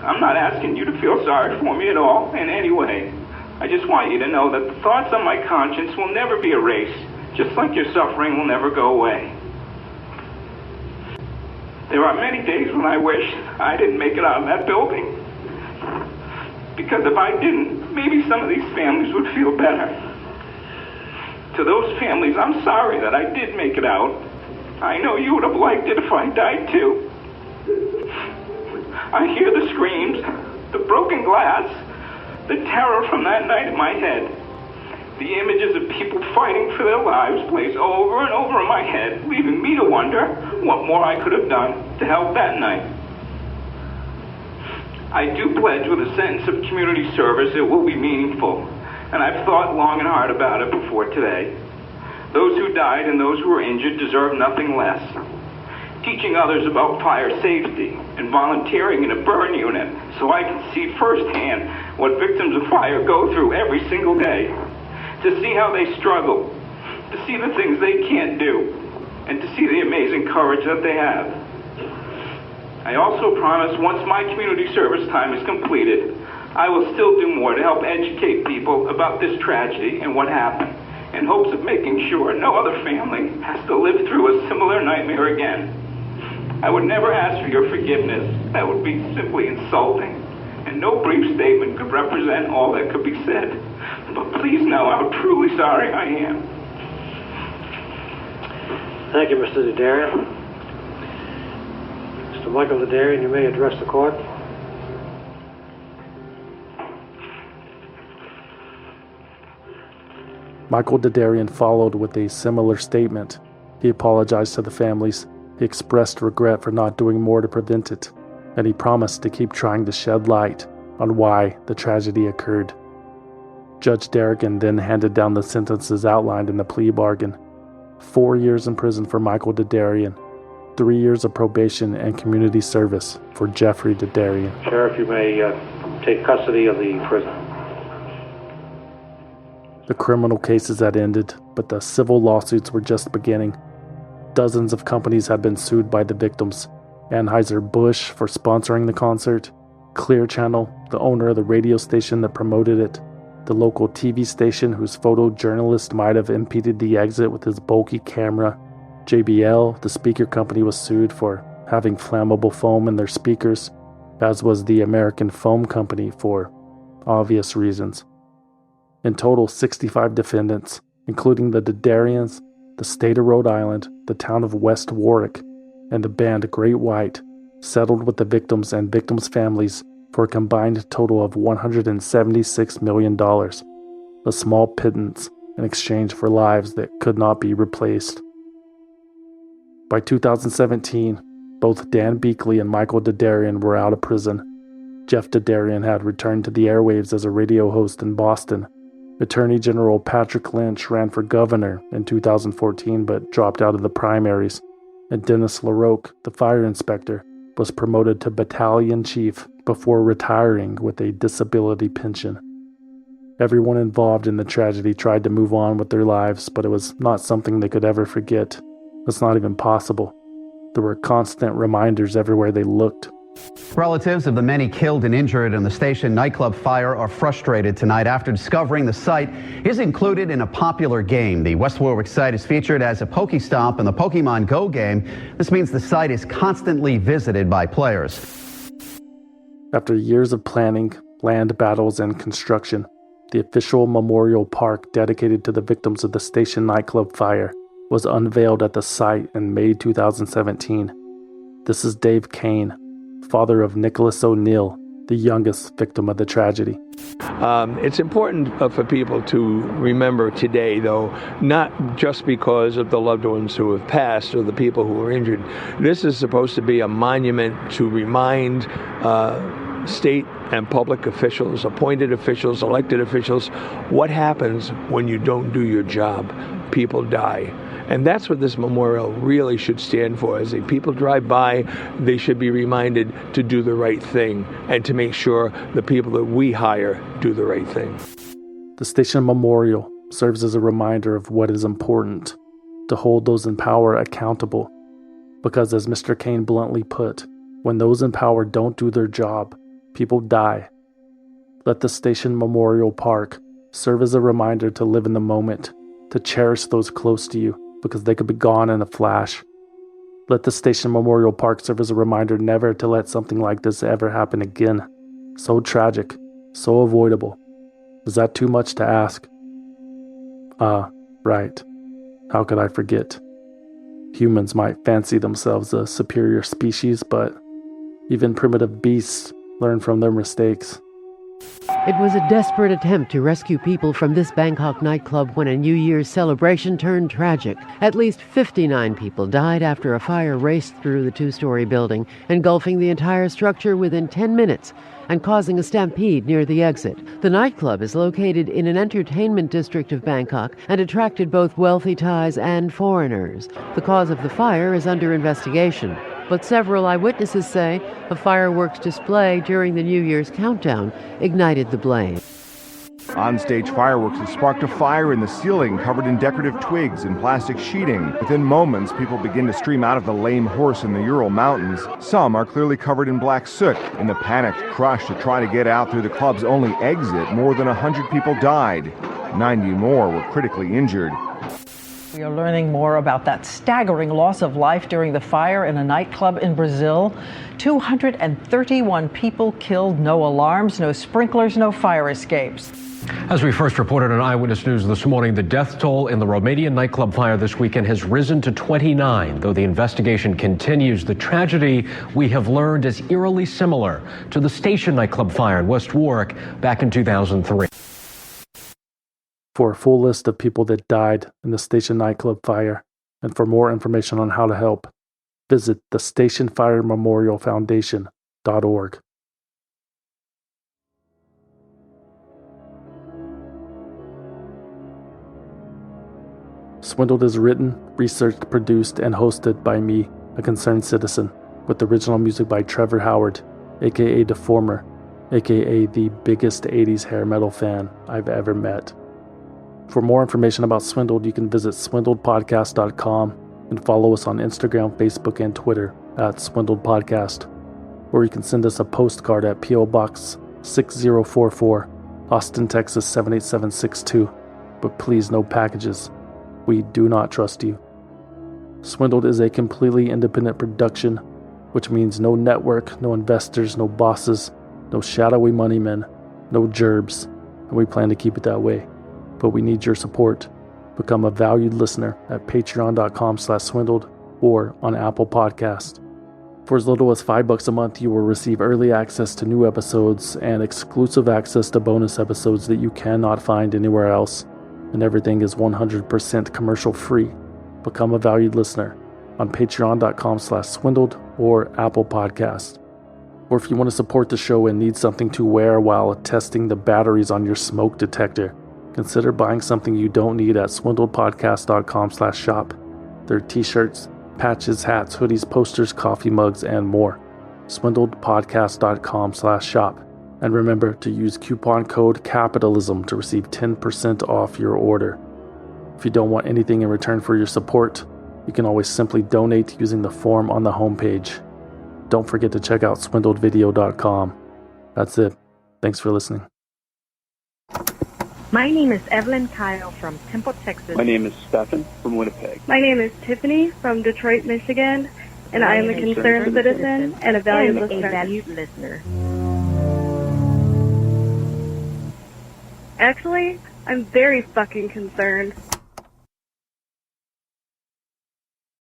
I'm not asking you to feel sorry for me at all in any way. I just want you to know that the thoughts on my conscience will never be erased, just like your suffering will never go away. There are many days when I wish I didn't make it out of that building. Because if I didn't, maybe some of these families would feel better. To those families, I'm sorry that I did make it out. I know you would have liked it if I died too. I hear the screams, the broken glass, the terror from that night in my head. The images of people fighting for their lives plays over and over in my head, leaving me to wonder what more I could have done to help that night. I do pledge with a sentence of community service it will be meaningful, and I've thought long and hard about it before today. Those who died and those who were injured deserve nothing less. Teaching others about fire safety and volunteering in a burn unit so I can see firsthand what victims of fire go through every single day, to see how they struggle, to see the things they can't do, and to see the amazing courage that they have. I also promise once my community service time is completed, I will still do more to help educate people about this tragedy and what happened, in hopes of making sure no other family has to live through a similar nightmare again. I would never ask for your forgiveness. That would be simply insulting, and no brief statement could represent all that could be said. But please know how truly sorry I am. Thank you, Mr. Dadarian. Mr. Michael Dadarian, you may address the court. Michael Dadarian followed with a similar statement. He apologized to the families. He expressed regret for not doing more to prevent it, and he promised to keep trying to shed light on why the tragedy occurred. Judge Darrigan then handed down the sentences outlined in the plea bargain. 4 years in prison for Michael Dadarian, 3 years of probation and community service for Jeffrey Dadarian. Sheriff, you may take custody of the prisoner. The criminal cases had ended, but the civil lawsuits were just beginning. Dozens of companies had been sued by the victims. Anheuser-Busch for sponsoring the concert, Clear Channel, the owner of the radio station that promoted it, the local TV station whose photojournalist might have impeded the exit with his bulky camera, JBL, the speaker company, was sued for having flammable foam in their speakers, as was the American Foam Company for obvious reasons. In total, 65 defendants, including the Dadarians, the state of Rhode Island, the town of West Warwick, and the band Great White, settled with the victims and victims' families for a combined total of $176 million, a small pittance in exchange for lives that could not be replaced. By 2017, both Dan Beakley and Michael Dadarian were out of prison. Jeff Dadarian had returned to the airwaves as a radio host in Boston. Attorney General Patrick Lynch ran for governor in 2014 but dropped out of the primaries, and Dennis LaRocque, the fire inspector, was promoted to battalion chief before retiring with a disability pension. Everyone involved in the tragedy tried to move on with their lives, but it was not something they could ever forget. It's not even possible. There were constant reminders everywhere they looked. Relatives of the many killed and injured in the station nightclub fire are frustrated tonight after discovering the site is included in a popular game. The West Warwick site is featured as a Pokestop in the Pokemon Go game. This means the site is constantly visited by players. After years of planning, land battles, and construction, the official memorial park dedicated to the victims of the station nightclub fire was unveiled at the site in May 2017. This is Dave Kane, father of Nicholas O'Neill, the youngest victim of the tragedy. It's important for people to remember today, though, not just because of the loved ones who have passed or the people who were injured. This is supposed to be a monument to remind state and public officials, appointed officials, elected officials, what happens when you don't do your job. People die. And that's what this memorial really should stand for. As people drive by, they should be reminded to do the right thing and to make sure the people that we hire do the right thing. The station memorial serves as a reminder of what is important, to hold those in power accountable. Because as Mr. Kane bluntly put, When those in power don't do their job, people die. Let the station Memorial Park serve as a reminder to live in the moment, to cherish those close to you, because they could be gone in a flash. Let the station Memorial Park serve as a reminder never to let something like this ever happen again. So tragic, so avoidable. Is that too much to ask? Right. How could I forget? Humans might fancy themselves a superior species, but even primitive beasts learn from their mistakes. It was a desperate attempt to rescue people from this Bangkok nightclub when a New Year's celebration turned tragic. At least 59 people died after a fire raced through the two-story building, engulfing the entire structure within 10 minutes and causing a stampede near the exit. The nightclub is located in an entertainment district of Bangkok and attracted both wealthy Thais and foreigners. The cause of the fire is under investigation, but several eyewitnesses say a fireworks display during the New Year's countdown ignited the blaze. On-stage fireworks have sparked a fire in the ceiling covered in decorative twigs and plastic sheeting. Within moments, people begin to stream out of the Lame Horse in the Ural Mountains. Some are clearly covered in black soot. In the panicked rush to try to get out through the club's only exit, more than 100 people died. 90 more were critically injured. We are learning more about that staggering loss of life during the fire in a nightclub in Brazil. 231 people killed, no alarms, no sprinklers, no fire escapes. As we first reported on Eyewitness News this morning, the death toll in the Romanian nightclub fire this weekend has risen to 29. Though the investigation continues, the tragedy, we have learned, is eerily similar to the Station nightclub fire in West Warwick back in 2003. For a full list of people that died in the Station nightclub fire, and for more information on how to help, visit the Station Fire Memorial Foundation.org. Swindled is written, researched, produced, and hosted by me, a concerned citizen, with original music by Trevor Howard, aka Deformer, aka the biggest 80s hair metal fan I've ever met. For more information about Swindled, you can visit swindledpodcast.com and follow us on Instagram, Facebook, and Twitter at Swindled Podcast. Or you can send us a postcard at P.O. Box 6044, Austin, Texas 78762. But please, no packages. We do not trust you. Swindled is a completely independent production, which means no network, no investors, no bosses, no shadowy money men, no gerbs, and we plan to keep it that way. But we need your support. Become a valued listener at patreon.com/swindled or on Apple Podcast. For as little as $5 a month, you will receive early access to new episodes and exclusive access to bonus episodes that you cannot find anywhere else. And everything is 100% commercial free. Become a valued listener on patreon.com/swindled or Apple Podcast. Or if you want to support the show and need something to wear while testing the batteries on your smoke detector, consider buying something you don't need at swindledpodcast.com/shop. There are t-shirts, patches, hats, hoodies, posters, coffee mugs, and more. swindledpodcast.com/shop. And remember to use coupon code CAPITALISM to receive 10% off your order. If you don't want anything in return for your support, you can always simply donate using the form on the homepage. Don't forget to check out swindledvideo.com. That's it. Thanks for listening. My name is Evelyn Kyle from Temple, Texas. My name is Stephen from Winnipeg. My name is Tiffany from Detroit, Michigan, and I am a concerned citizen and a valued listener. Actually, I'm very fucking concerned.